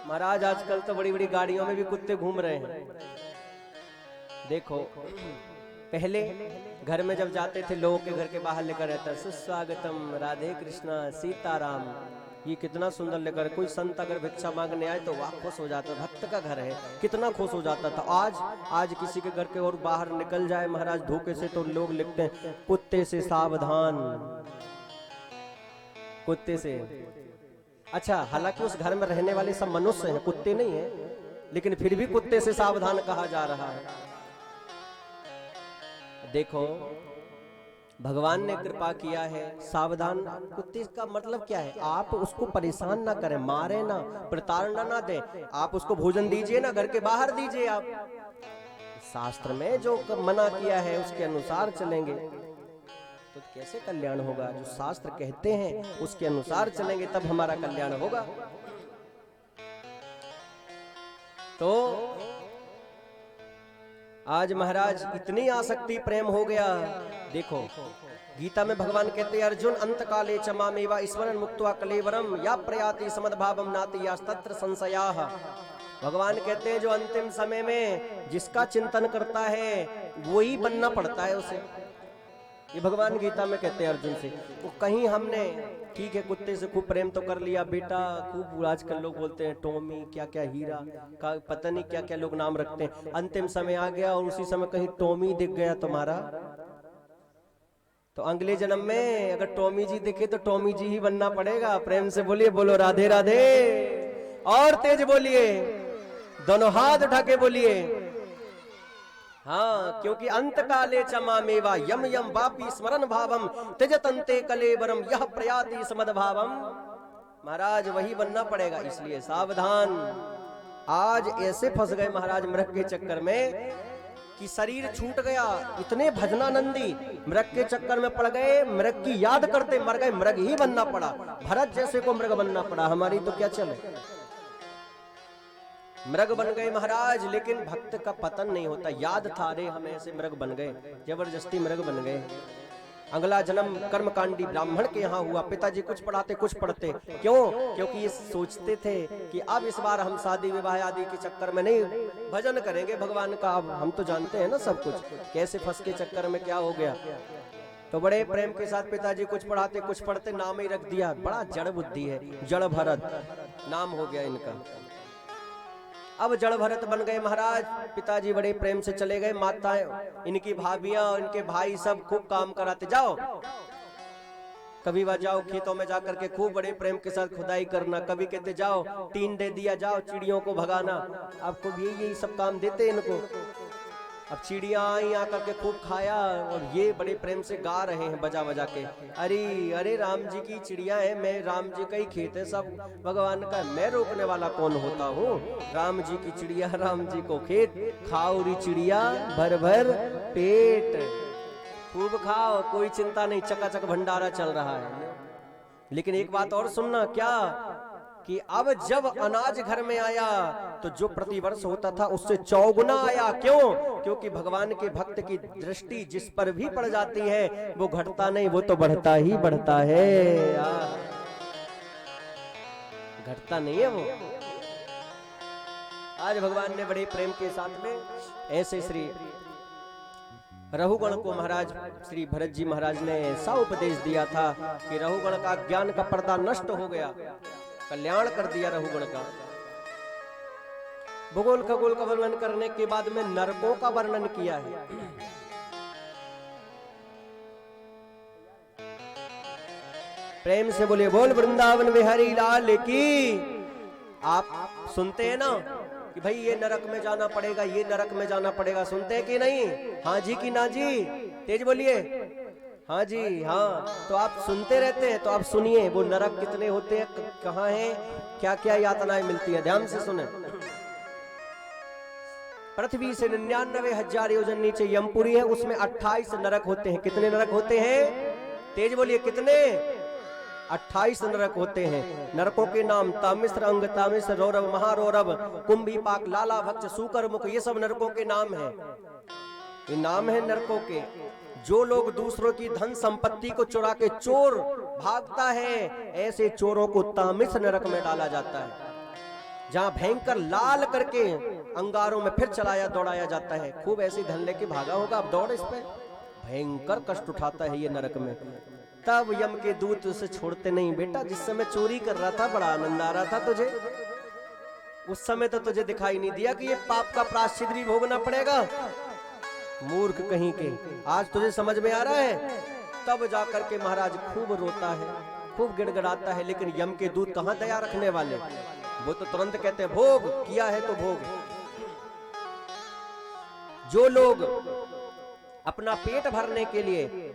महाराज आजकल तो बड़ी बड़ी गाड़ियों में भी कुत्ते घूम रहे हैं। देखो, पहले घर में जब जाते थे लोगों के घर के बाहर लेकर रहता, सुस्वागतम, राधे कृष्णा, सीताराम, ये कितना सुंदर लेकर। कोई संत अगर भिक्षा मांगने आए तो वाह, खुश हो जाता, भक्त का घर है, कितना खुश हो जाता था। आज किसी के घर के और बाहर निकल जाए महाराज धोखे से तो लोग लिखते हैं कुत्ते से सावधान, कुत्ते से। अच्छा, हालांकि उस घर में रहने वाले सब मनुष्य हैं, कुत्ते नहीं है, लेकिन फिर भी कुत्ते से सावधान कहा जा रहा है। देखो, भगवान ने कृपा किया है, सावधान। कुत्ते का मतलब क्या है? आप उसको परेशान ना करें, मारे ना, प्रताड़ना ना दें। आप उसको भोजन दीजिए ना, घर के बाहर दीजिए। आप शास्त्र में जो मना किया है उसके अनुसार चलेंगे तो कैसे कल्याण होगा? जो शास्त्र कहते हैं उसके अनुसार चलेंगे तब हमारा कल्याण होगा। तो आज महाराज इतनी आसक्ति प्रेम हो गया। देखो, गीता में भगवान कहते हैं, अर्जुन अंत काले च मामेवा स्मरण मुक्त्वा कलेवरम या प्रयाति समद्भावम नाति यास्तत्र संशयाः। भगवान कहते हैं जो अंतिम समय में जिसका चिंतन करता है वही बनना पड़ता है उसे। ये भगवान गीता में कहते हैं अर्जुन से। तो कहीं हमने ठीक है कुत्ते से खूब प्रेम तो कर लिया बेटा, खूब आजकल लोग बोलते हैं टॉमी, क्या क्या हीरा का पता नहीं क्या क्या लोग नाम रखते हैं। अंतिम समय आ गया और उसी समय कहीं टॉमी दिख गया तुम्हारा, तो अगले जन्म में अगर टॉमी जी दिखे तो टॉमी जी ही बनना पड़ेगा। प्रेम से बोलिए, बोलो राधे राधे, और तेज बोलिए, दोनों हाथ उठा के बोलिए। हाँ, क्योंकि अंत काले चमा मेवा यम यम वापी स्मरण भावम त्यजतन्ते कलेवरम यह प्रयाति समद्भावम। महाराज वही बनना पड़ेगा, इसलिए सावधान। आज ऐसे फंस गए महाराज मृग के चक्कर में कि शरीर छूट गया। इतने भजनानंदी मृग के चक्कर में पड़ गए, मृग की याद करते मर गए, मृग ही बनना पड़ा। भरत जैसे को मृग बनना पड़ा, हमारी तो क्या चले। मृग बन गए महाराज, लेकिन भक्त का पतन नहीं होता। याद था, अरे हम ऐसे मृग बन गए, जबरदस्ती मृग बन गए। अगला जन्म कर्मकांडी ब्राह्मण के यहाँ हुआ। पिताजी कुछ पढ़ाते कुछ पढ़ते, क्यों? क्योंकि ये सोचते थे कि अब इस बार हम शादी विवाह आदि के चक्कर में नहीं, भजन करेंगे भगवान का। अब हम तो जानते हैं ना सब कुछ, कैसे फंस के चक्कर में क्या हो गया। तो बड़े प्रेम के साथ पिताजी कुछ पढ़ाते कुछ पढ़ते, नाम ही रख दिया। बड़ा जड़ बुद्धि है, जड़ भरत नाम हो गया इनका। अब जड़ भरत बन गए महाराज। पिताजी बड़े प्रेम से चले गए। माताएं, इनकी भाभियां, इनके भाई सब खूब काम कराते, जाओ कभी वह जाओ खेतों में जाकर के खूब बड़े प्रेम के साथ खुदाई करना, कभी कहते जाओ टीन दे दिया, जाओ चिड़ियों को भगाना। आपको भी यही सब काम देते इनको। अब चिड़िया आई आकर के खूब खाया, और ये बड़े प्रेम से गा रहे हैं बजा बजा के, अरे अरे राम जी की चिड़िया है, मैं राम जी का ही खेत है सब भगवान का, मैं रोकने वाला कौन होता हूँ। राम जी की चिड़िया राम जी को खेत, खाओ री चिड़िया भर भर पेट, खूब खाओ, कोई चिंता नहीं, चकाचक भंडारा चल रहा है। लेकिन एक बात और सुनना, क्या कि अब जब अनाज घर में आया तो जो प्रतिवर्ष होता था उससे चौगुना आया। क्यों? क्योंकि भगवान के भक्त की दृष्टि जिस पर भी पड़ जाती है वो घटता नहीं, वो तो बढ़ता ही बढ़ता है, घटता नहीं है वो। आज भगवान ने बड़े प्रेम के साथ में ऐसे श्री रहुगण को महाराज श्री भरत जी महाराज ने ऐसा उपदेश दिया था कि रहुगण का ज्ञान का पर्दा नष्ट हो गया, कल्याण कर दिया रहुगण का। भूगोल खगोल का वर्णन करने के बाद में नरकों का वर्णन किया है। प्रेम से बोले बोल वृंदावन बिहारी लाल की। आप सुनते हैं ना कि भाई ये नरक में जाना पड़ेगा, ये नरक में जाना पड़ेगा, सुनते हैं कि नहीं? हाँ जी कि ना जी? तेज बोलिए। हाँ जी हाँ। तो आप सुनते रहते हैं, तो आप सुनिए वो नरक कितने होते हैं, कहाँ हैं, क्या क्या यातनाएं मिलती है, ध्यान से सुने। पृथ्वी से 99,000 योजन नीचे यमपुरी है, उसमें 28 नरक होते हैं। कितने नरक होते हैं? तेज बोलिए, कितने? 28 नरक होते हैं। नरकों के नाम तामिश्र, अंग तामिश्र, रौरव, महारौरव, कुंभी पाक, लाला भक्ष, सूकर मुख, ये सब नरकों के नाम हैं। ये नाम है नरकों के। जो लोग दूसरों की धन संपत्ति को चुरा के चोर भागता है, ऐसे चोरों को तामिश्र नरक में डाला जाता है, जहां भयंकर लाल करके अंगारों में फिर चलाया दौड़ाया जाता है। खूब ऐसी धन लेके भागा होगा, अब दौड़ इस पे, भयंकर कष्ट उठाता है ये नरक में। तब यम के दूत उसे छोड़ते नहीं। बेटा जिस समय चोरी कर रहा था बड़ा आनंद आ रहा था तुझे, उस समय तो तुझे दिखाई नहीं दिया कि ये पाप का प्रायश्चित भी भोगना पड़ेगा। मूर्ख कहीं के, आज तुझे समझ में आ रहा है? तब जाकर के महाराज खूब रोता है, खूब गिड़गिड़ाता है। लेकिन यम के दूत कहाँ दया रखने वाले, वो तो तुरंत कहते हैं भोग, किया है तो भोग। जो लोग अपना पेट भरने के लिए,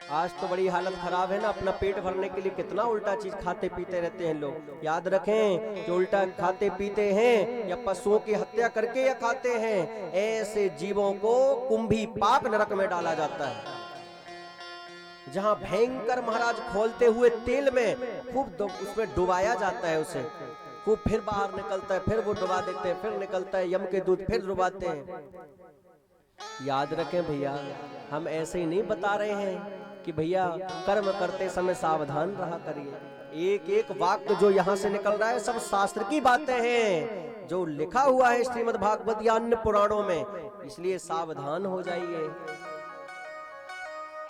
आज तो बड़ी हालत खराब है ना, अपना पेट भरने के लिए कितना उल्टा चीज खाते पीते रहते हैं लोग। याद रखें, जो उल्टा खाते पीते हैं या पशुओं की हत्या करके या खाते हैं, ऐसे जीवों को कुंभी पाक नरक में डाला जाता है, जहां भयंकर महाराज खोलते हुए तेल में खूब उसमें डुबाया जाता है उसे, खूब फिर बाहर निकलता है, फिर वो डुबा देते हैं, फिर निकलता है, यम के दूत फिर डुबाते हैं। याद रखें भैया, हम ऐसे ही नहीं बता रहे हैं कि भैया कर्म करते समय सावधान रहा करिए। एक एक वाक्य जो यहाँ से निकल रहा है सब शास्त्र की बातें हैं, जो लिखा हुआ है श्रीमद् भागवत या अन्य पुराणों में, इसलिए सावधान हो जाइए।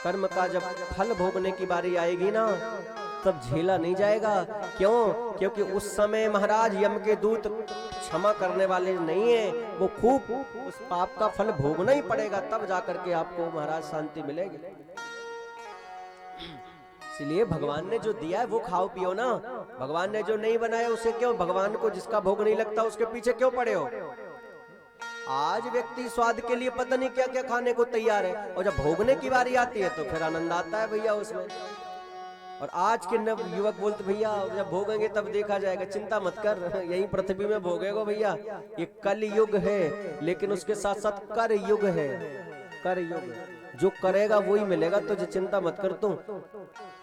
कर्म का जब फल भोगने की बारी आएगी ना, तब झेला नहीं जाएगा। क्यों? क्योंकि उस समय महाराज यम के दूत क्षमा करने वाले नहीं है, वो खूब उस पाप का फल भोगना ही पड़ेगा, तब जाकर के आपको महाराज शांति मिलेगी। इसलिए भगवान ने जो दिया है वो खाओ पियो ना। भगवान ने जो नहीं बनाया उसे क्यों, भगवान को जिसका भोग नहीं लगता उसके पीछे क्यों पड़े हो। आज व्यक्ति स्वाद के लिए पता नहीं क्या क्या खाने को तैयार है, और जब भोगने की बारी आती है तो फिर आनंद आता है भैया उसमें। और आज के नव युवक बोलते भैया जब भोगेंगे तब देखा जाएगा, चिंता मत कर, यही पृथ्वी में भोगेगा भैया। ये कल युग है, लेकिन उसके साथ साथ कर युग है, कर युग। जो करेगा वही मिलेगा तुझे, चिंता मत कर तू।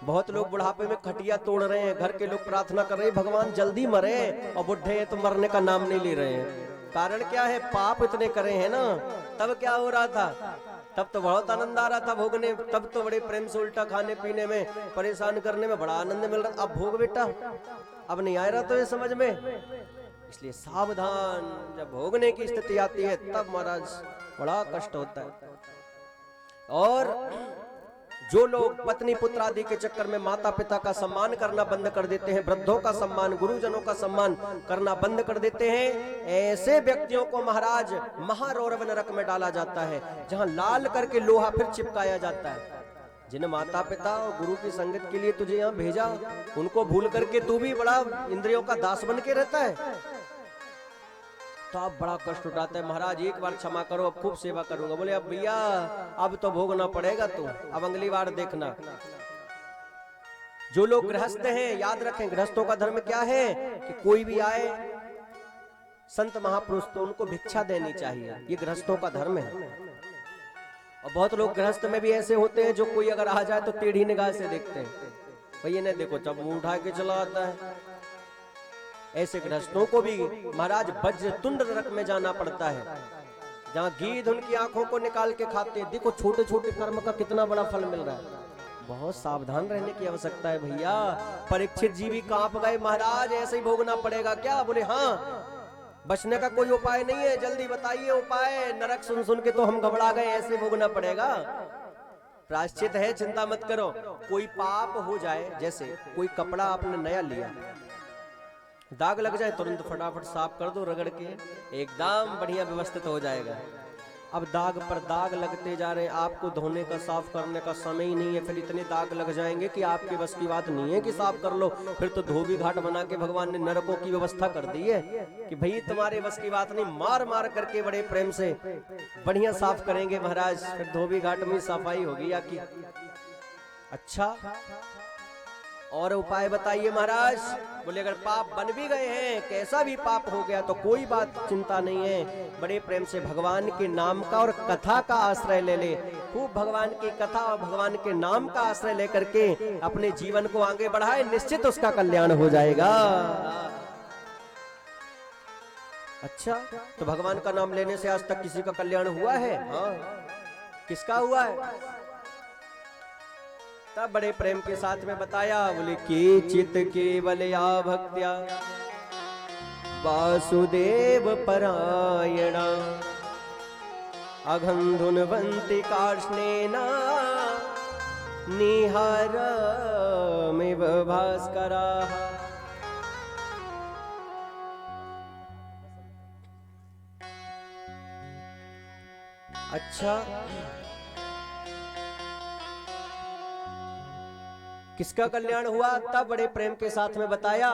बहुत लोग बुढ़ापे में खटिया तोड़ रहे हैं, घर के लोग प्रार्थना कर रहे हैं भगवान जल्दी मरे, और बुढ़े हैं तो मरने का नाम नहीं ले रहे हैं। कारण क्या है, पाप इतने करे हैं ना। तब क्या हो रहा था, तब तो बहुत आनंद आ रहा था भोगने, तब तो बड़े प्रेम से उल्टा खाने पीने में परेशान करने में बड़ा आनंद मिल रहा। अब भोग बेटा, अब नहीं आ रहा तो ये समझ में। इसलिए सावधान, जब भोगने की स्थिति आती है तब महाराज बड़ा कष्ट होता है। और जो लोग पत्नी पुत्र आदि के चक्कर में माता पिता का सम्मान करना बंद कर देते हैं, वृद्धों का सम्मान, गुरुजनों का सम्मान करना बंद कर देते हैं, ऐसे व्यक्तियों को महाराज महारौरव नरक में डाला जाता है, जहां लाल करके लोहा फिर चिपकाया जाता है। जिन्हें माता पिता और गुरु की संगत के लिए तुझे यहाँ भेजा, उनको भूल करके तू भी बड़ा इंद्रियों का दास बन के रहता है, तो आप बड़ा कष्ट उठाते हैं। महाराज एक बार क्षमा करो, अब खूब सेवा करूंगा। बोले अब भैया अब तो भोगना पड़ेगा, तू अब अगली बार देखना। जो लोग गृहस्थ हैं, याद रखें गृहस्थों का धर्म क्या है कि कोई भी आए संत महापुरुष तो उनको भिक्षा देनी चाहिए, ये गृहस्थों का धर्म है। और बहुत लोग गृहस्थ में भी ऐसे होते हैं जो कोई अगर आ जाए तो टेढ़ी निगाह से देखते हैं, भैया ने देखो जब मुंह उठा के चला आता है। ऐसे गृहस्थों को भी महाराज वज्र तुंड नरक में जाना पड़ता है, जहाँ गीध उनकी आंखों को निकाल के खाते हैं। देखो छोटे छोटे कर्म का कितना बड़ा फल मिल रहा है। बहुत सावधान रहने की आवश्यकता है भैया। परीक्षित जी भी कांप गए, महाराज ऐसे ही भोगना पड़ेगा क्या? बोले हाँ, बचने का कोई उपाय नहीं है, जल्दी बताइए उपाय। नरक सुन सुन के तो हम घबरा गए, ऐसे भोगना पड़ेगा। प्रायश्चित है, चिंता मत करो। कोई पाप हो जाए, जैसे कोई कपड़ा आपने नया लिया, दाग लग जाए, तुरंत फटाफट साफ कर दो रगड़ के, एकदम बढ़िया व्यवस्थित हो जाएगा। अब दाग पर दाग लगते जा रहे हैं, आपको धोने का साफ करने का समय ही नहीं है, फिर इतने दाग लग जाएंगे कि आपके बस की बात नहीं है कि साफ कर लो। फिर तो धोबी घाट बना के भगवान ने नरकों की व्यवस्था कर दी है कि भाई तुम्हारे बस की बात नहीं, मार मार करके बड़े प्रेम से बढ़िया साफ करेंगे महाराज। फिर धोबी घाट में सफाई होगी या की। अच्छा और उपाय बताइए महाराज। बोले अगर पाप बन भी गए हैं, कैसा भी पाप हो गया तो कोई बात चिंता नहीं है, बड़े प्रेम से भगवान के नाम का और कथा का आश्रय ले ले। खूब भगवान की कथा और भगवान के नाम का आश्रय लेकर के अपने जीवन को आगे बढ़ाए, निश्चित उसका कल्याण हो जाएगा। अच्छा, तो भगवान का नाम लेने से आज तक किसी का कल्याण हुआ है? हाँ, किसका हुआ है? तब बड़े प्रेम के साथ में बताया, बोले के चित केवल या भक्त्या वासुदेव परायणा अघंधुनवंति कार्ष्णेना निहारमिव भास्कराः। अच्छा, किसका कल्याण हुआ? तब बड़े प्रेम के साथ में बताया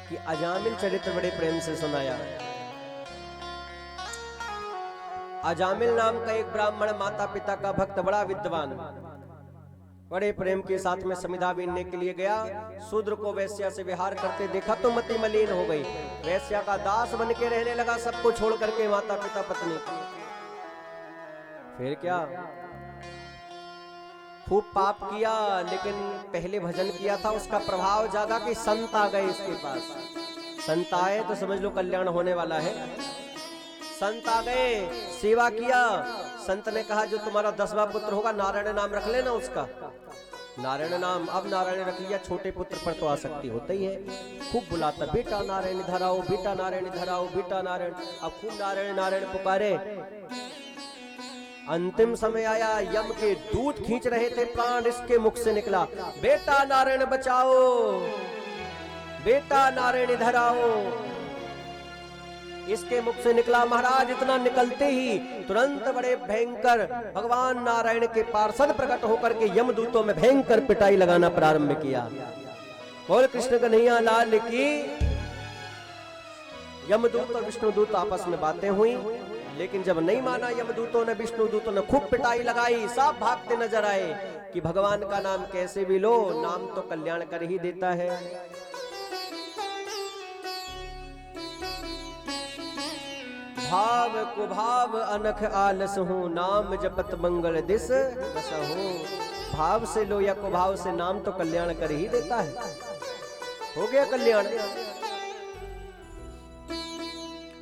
कि अजामिल चरित्र बड़े प्रेम से सुनाया। अजामिल नाम का एक ब्राह्मण, माता पिता का भक्त, बड़ा विद्वान, बड़े प्रेम के साथ में समिधा बीनने के लिए गया। शूद्र को वैश्या से विहार करते देखा तो मति मलिन हो गई, वैश्या का दास बन के रहने लगा, सबको छोड़ करके माता पिता पत्नी। फिर क्या, खूब पाप किया, लेकिन पहले भजन किया था, उसका प्रभाव जागा कि संत आ गए इसके पास। संत आए तो समझ लो कल्याण होने वाला है। संत आ गए, सेवा किया। संत ने कहा जो तुम्हारा 10वां पुत्र होगा नारायण नाम रख लेना उसका। नारायण नाम, अब नारायण रख लिया। छोटे पुत्र पर तो आसक्ति होता ही है, खूब बुलाता, बेटा नारायण इधर आओ, बेटा नारायण इधर आओ, बेटा नारायण। अब खूब नारायण नारायण पुकारे। अंतिम समय आया, यम के दूत खींच रहे थे प्राण, इसके मुख से निकला, बेटा नारायण बचाओ, बेटा नारायण इधर आओ। इसके मुख से निकला। महाराज इतना निकलते ही तुरंत बड़े भयंकर भगवान नारायण के पार्षद प्रकट होकर के यमदूतों में भयंकर पिटाई लगाना प्रारंभ किया। बोल कृष्ण कन्हैया लाल की। यमदूत और विष्णुदूत आपस में बातें हुई, लेकिन जब नहीं माना यमदूतों ने, विष्णुदूतों ने खूब पिटाई लगाई। सब भागते नजर आए कि भगवान का नाम कैसे भी लो, नाम तो कल्याण कर ही देता है। भाव कुभाव अनख आलस हूँ, नाम जपत मंगल दिस बस हूँ। भाव से लो या कुभाव से, नाम तो कल्याण कर ही देता है। हो गया कल्याण।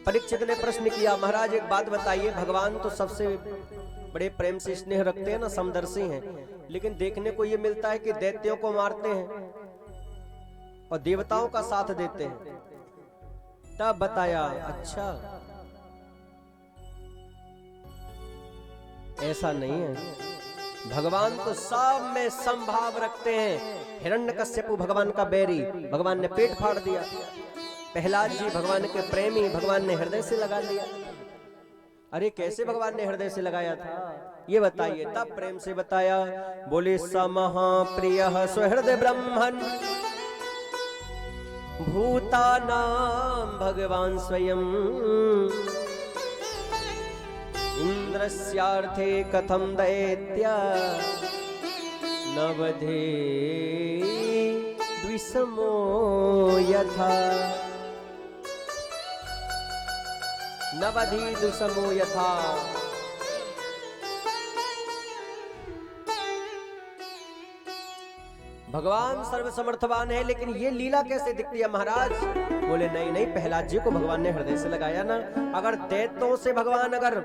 परीक्षित ने प्रश्न किया, महाराज एक बात बताइए, भगवान तो सबसे बड़े प्रेम से स्नेह रखते हैं ना, समदर्शी हैं, लेकिन देखने को ये मिलता है कि दैत्यों को मारते हैं और देवताओं का साथ देते हैं। तब बताया, अच्छा ऐसा नहीं है, भगवान तो सब में संभाव रखते हैं। हिरण्यकश्यपु भगवान का बैरी, भगवान ने पेट फाड़ दिया। प्रहलाद जी भगवान के प्रेमी, भगवान ने हृदय से लगा लिया। अरे कैसे भगवान ने हृदय से लगाया था ये बताइए। तब प्रेम से बताया, बोले स महाप्रिय सुहृद ब्रह्मन् भूतानां भगवान स्वयं इंद्रस्यार्थे कथम दैत्य नवधे द्विषमो यथा नवधि द्विषमो यथा। भगवान सर्वसमर्थवान है, लेकिन ये लीला कैसे दिखती है महाराज? बोले नहीं नहीं, प्रहलाद जी को भगवान ने हृदय से लगाया ना। अगर दैत्यों से भगवान अगर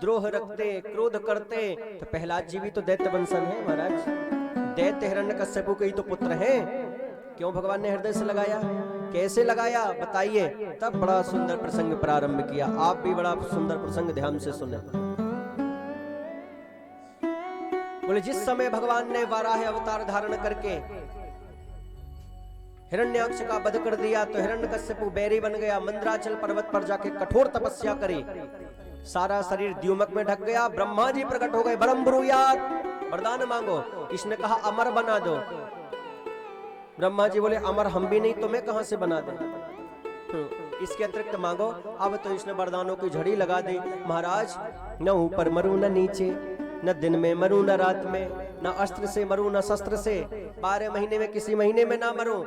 द्रोह रखते, क्रोध करते, तो प्रहलाद जी भी तो दैत्य वंशन है महाराज। दैत्य हिरण्यकश्यपु के ही तो पुत्र हैं। क्यों भगवान ने हृदय से लगाया, कैसे लगाया बताइए। तब बड़ा सुंदर प्रसंग प्रारंभ किया। आप भी बड़ा सुंदर प्रसंग ध्यान से सुने। बोले जिस समय भगवान ने वाराह अवतार धारण करके हिरण्याक्ष का वध कर दिया, तो हिरण्यकश्यपु बैरी बन गया। मंदराचल पर्वत पर जाके कठोर तपस्या करी, सारा शरीर द्युमक में ढक गया। ब्रह्मा जी प्रकट हो गए, बरम ब्रूयात, वरदान मांगो। इसने कहा अमर बना दो। ब्रह्मा जी बोले अमर हम भी नहीं, तुम्हें कहां से बना दे, इसके अतिरिक्त मांगो। अब तो इसने वरदानों की झड़ी लगा दी। महाराज न ऊपर मरू न नीचे, न दिन में मरू न रात में, न अस्त्र से मरू न शस्त्र से, 12 महीने में किसी महीने में ना मरू।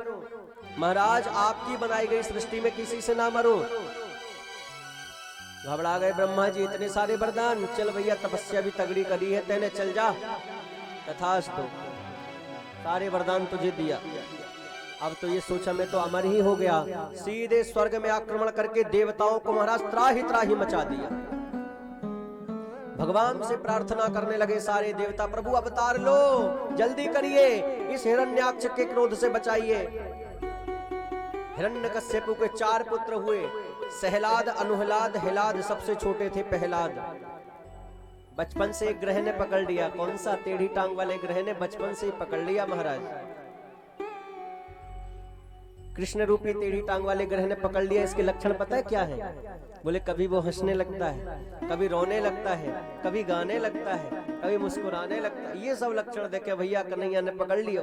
महाराज आपकी बनाई गई सृष्टि में किसी से ना मरू। घबरा गए ब्रह्मा जी, इतने सारे वरदान, चल भैया तपस्या भी तगड़ी करी है तेने, चल जा। तथास्तु, सारे वरदान तुझे दिया। अब तो ये सोचा मैं तो अमर ही हो गया। सीधे स्वर्ग में आक्रमण करके देवताओं को महाराज त्राही त्राही मचा दिया। भगवान से प्रार्थना करने लगे सारे देवता, प्रभु अवतार लो, जल्दी करिए, इस हिरण्याक्ष के क्रोध से बचाइए। हिरण्यकश्यपु के 4 पुत्र हुए, सहलाद, अनुहलाद, हिलाद, सबसे छोटे थे प्रहलाद। बचपन से एक ग्रह ने पकड़ लिया। कौन सा? टेढ़ी टांग वाले ग्रह ने बचपन से ही पकड़ लिया महाराज। कृष्ण रूपी टेढ़ी टांग वाले ग्रह ने पकड़ लिया। इसके लक्षण पता है क्या है? बोले कभी वो हंसने लगता है, कभी रोने लगता है, कभी गाने लगता है, कभी मुस्कुराने लगता है। ये सब लक्षण देखे भैया कन्हैया ने पकड़ लियो।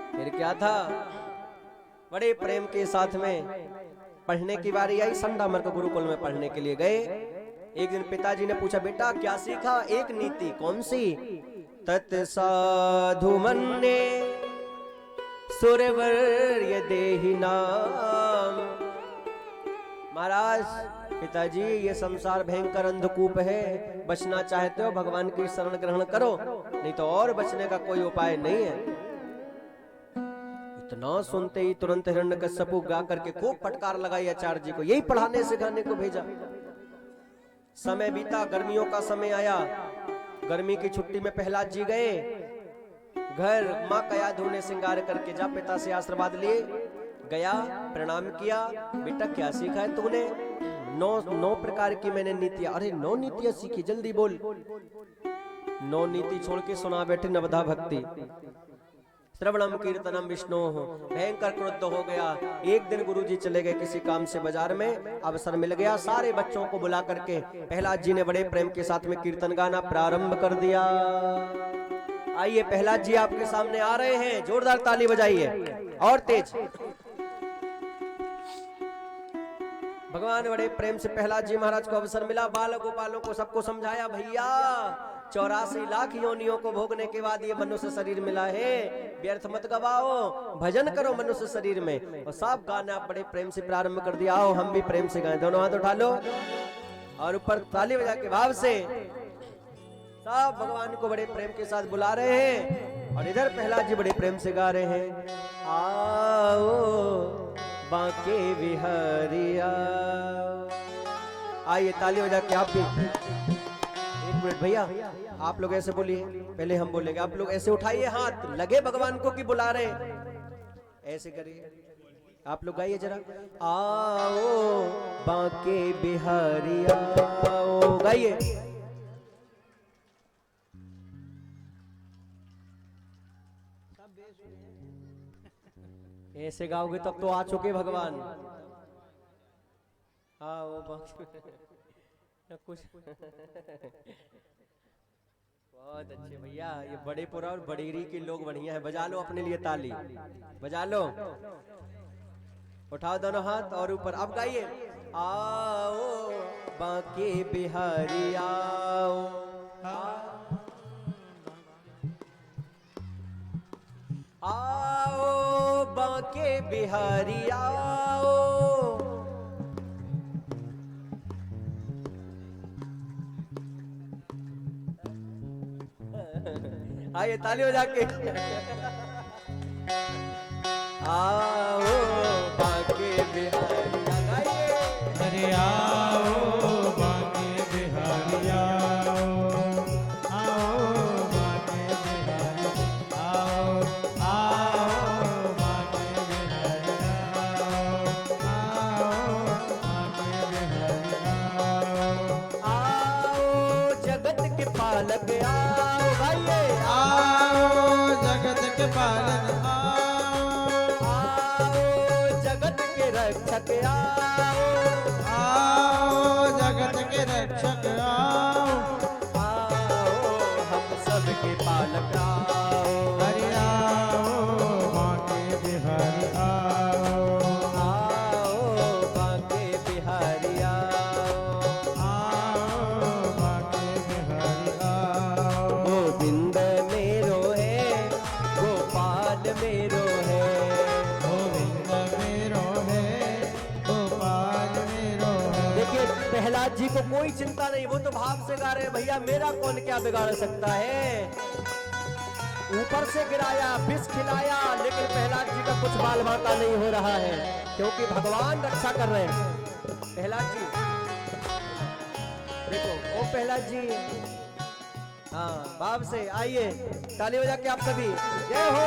फिर क्या था, बड़े प्रेम के साथ में पढ़ने की बारी आई। संडामर्क गुरुकुल में पढ़ने के लिए गए। एक दिन पिताजी ने पूछा, बेटा क्या सीखा? एक नीति। कौन सी? तत् साधु मन्ये सुरवर्य देहि नाम। महाराज, पिताजी ये संसार भयंकर अंधकूप है, बचना चाहते हो भगवान की शरण ग्रहण करो, नहीं तो और बचने का कोई उपाय नहीं है। इतना सुनते ही तुरंत हिरण्यकश्यपु गा करके खूब फटकार लगाई आचार्य जी को, यही पढ़ाने सिखाने को भेजा। समय बीता, गर्मियों का समय आया। गर्मी की छुट्टी में प्रहलाद जी गए घर। माँ का याद होने श्रृंगार करके जा पिता से आशीर्वाद लिए। गया, प्रणाम किया। बेटा क्या सीखा है तूने? 9 प्रकार की मैंने नीतियां। अरे 9 नीतियां सीखी, जल्दी बोल। 9 नीति छोड़ के सुना बैठे नवधा भक्ति। श्रवणम कीर्तनम विष्णु। भयंकर क्रुद्ध हो गया। एक दिन गुरुजी चले गए किसी काम से बाजार में, अवसर मिल गया। सारे बच्चों को बुला करके प्रहलाद जी ने बड़े प्रेम के साथ में कीर्तन गाना प्रारंभ कर दिया। आइए प्रहलाद जी आपके सामने आ रहे हैं, जोरदार ताली बजाइए और तेज। भगवान बड़े प्रेम से प्रहलाद जी महाराज को अवसर मिला। बाल गोपालों को सबको समझाया, भैया 84 लाख योनियों को भोगने के बाद ये मनुष्य शरीर मिला है। व्यर्थ मत गवाओ, भजन करो मनुष्य शरीर में। और सब गाना बड़े प्रेम से प्रारंभ कर दिया। आओ हम भी प्रेम से गाएं, दोनों हाथ उठा लो और ऊपर ताली बजा के भाव से सब भगवान को बड़े प्रेम के साथ बुला रहे हैं। और इधर प्रहलाद जी बड़े प्रेम से गा रहे हैं, आओ बांके बिहारिया। आइए ताली बजा के आप भी। एक मिनट भैया, आप लोग ऐसे बोलिए, पहले हम बोलेंगे, आप लोग ऐसे उठाइए हाथ, लगे भगवान को कि बुला रहे, ऐसे करिए। आप लोग गाइए जरा, आओ बांके बिहारिया, आओ गाइए। ऐसे गाओगे तब तो आ चुके भगवान। आओ कुछ बहुत अच्छे भैया, ये बड़ेपुरा और बड़ेरी के लोग बढ़िया है। बजा लो अपने लिए ताली, बजा लो, उठाओ दोनों हाथ और ऊपर। अब गाइए, आओ बांके बिहारी आओ, आओ बांके बिहारी आओ। आइए ताली बजा के, आओ बांके बिहारी गाइए। अरे आओ बांके बिहारी आओ, आओ बांके बिहारी आओ, आओ बांके बिहारी आओ, आओ बांके बिहारी आओ, आओ जगत के पालक आओ गाइए। आओ जगत के पालन आओ जगत के रक्षक आओ, आओ जगत के रक्षक आओ, आओ हम सब के पालक आओ। अरे आओ बांके बिहारी आओ, आओ बांके बिहारी आओ, आओ बांके बिहारी आओ। गोविंद मेरो है, गोपाल मेरो है, गोविंद मेरो है, गोपाल मेरो है। देखिए प्रहलाद जी को कोई चिंता नहीं, वो तो भाव से गा रहे हैं, भैया मेरा कौन क्या बिगाड़ सकता है। ऊपर से गिराया, विष खिलाया, लेकिन प्रहलाद जी का कुछ बाल बांका नहीं हो रहा है, क्योंकि भगवान रक्षा कर रहे हैं। प्रहलाद जी देखो, ओ प्रहलाद जी, हाँ भाव से आइए, ताली बजा के आप सभी जय हो।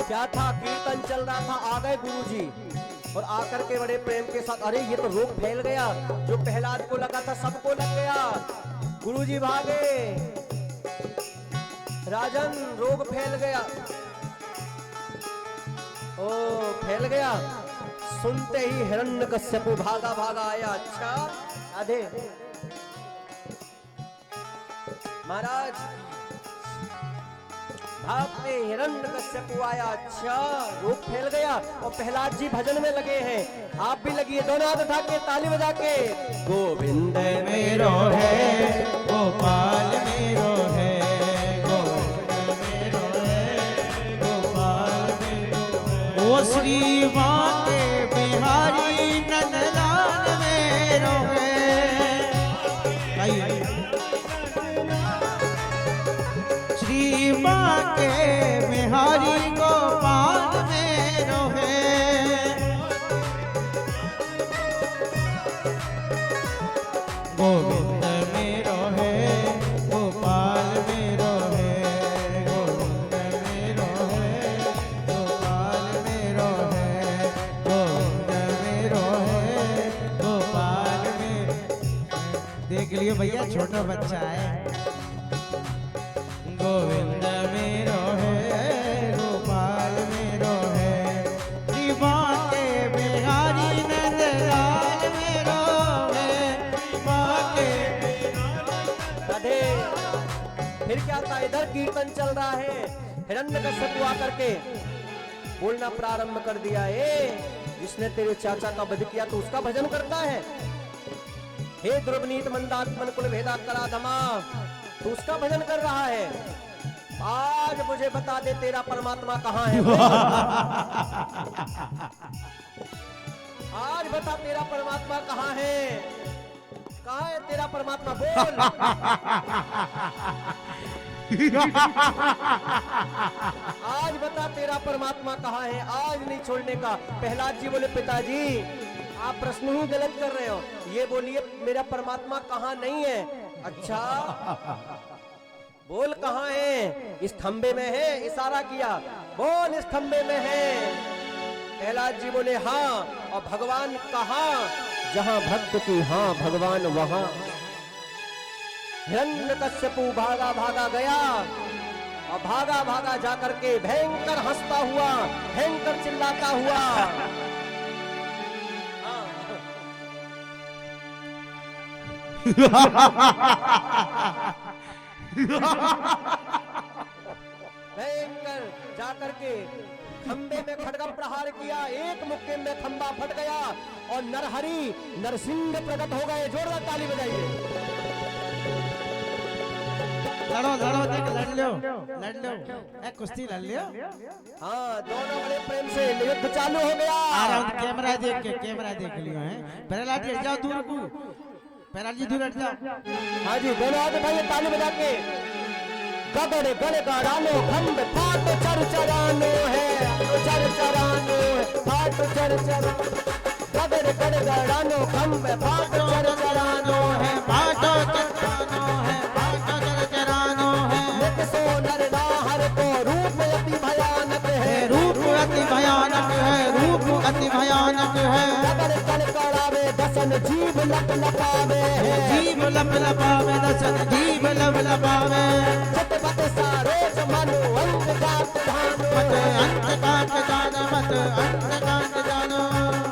क्या था, कीर्तन चल रहा था, आ गए गुरुजी और आकर के बड़े प्रेम के साथ, अरे ये तो रोग फैल गया, जो प्रहलाद को लगा था सबको लग गया। गुरुजी भागे, राजन रोग फैल गया, ओ फैल गया। सुनते ही हिरण्यकश्यप भागा भागा आया। अच्छा आधे महाराज भाप में हिरण्यकश्यप आया। अच्छा रोग फैल गया और प्रहलाद जी भजन में लगे हैं। आप भी लगिए, दोनों हाथ उठा के ताली बजा के, गोविंद मेरो है, गोपाल मेरो है, गोविंद मेरो है, गोपाल मेरो है। ओ श्री बांके बिहारी नंदलाल मेरो है। आइए श्री बांके बिहारी गोपाल मेरो है। गोविंद मेरो है, गोपाल मेरो है, गोविंद मेरो है, गोपाल मेरो है, गोविंद मेरो है, गोपाल मेरो। देख लियो भैया, छोटा बच्चा है। गोविंद मेरो है, गोपाल मेरो है, श्री बांके बिहारी नंद राधे। फिर क्या था, इधर कीर्तन चल रहा है, हिरण्यकश्यप आकर के बोलना प्रारंभ कर दिया, जिसने तेरे चाचा का वध किया तो उसका भजन करता है। हे ध्रुवनीत मंदात्मन कुल भेदा कराधमा, तू उसका भजन कर रहा है। आज मुझे बता दे तेरा परमात्मा कहाँ है। आज बता तेरा परमात्मा कहाँ है, कहाँ है तेरा परमात्मा, बोल। आज बता तेरा परमात्मा कहाँ है, आज नहीं छोड़ने का। प्रहलाद जी बोले पिताजी आप प्रश्न ही गलत कर रहे हो, ये बोलिए मेरा परमात्मा कहाँ नहीं है। अच्छा बोल कहाँ है, इस खंबे में है, इशारा किया, बोल इस खंबे में है। प्रहलाद जी बोले हाँ, और भगवान कहाँ, जहां भक्त की हाँ भगवान वहां। हिरण्यकश्यप भागा भागा गया, और भागा भागा जाकर के भयंकर हंसता हुआ, भयंकर चिल्लाता हुआ भयंकर जाकर के खंबे में खड़गा प्रहार किया, एक मुक्के में खंबा फट गया और नरहरि नरसिंह प्रकट हो गए। जोरदार ताली बजाइए। लड़ो लड़ो देख, लड़ लो कुश्ती लड़ लियो। हाँ दोनों बड़े प्रेम से युद्ध चालू हो गया। कैमरा देख लियो है। प्रहलाद जी हट जाओ दूर को, प्रहलाद जी दूर हट जाओ। हाँ जी दोनों हाथ उठाइए ताली बजा के। गगड़ गड़ गड़ानो खंड फाट चर चरानो है, चर चरानो है, फाट चर चरानो। गगड़ गड़ गड़ानो खंड फाट चर चरानो है, फाट चरानो है, फाट चरानो है। नित सो नर नाहर को रूप अति भयानक है, रूप अति भयानक है, रूप अति भयानक है। गगड़ गड़ गड़ावे दसन जीव लप लपावे, जीव लप लपावे दसन जीव लप लपावे। मत सारोज मनु अंत जात जानो, मत अंत कांत जानो, मत अंत कांत जानो।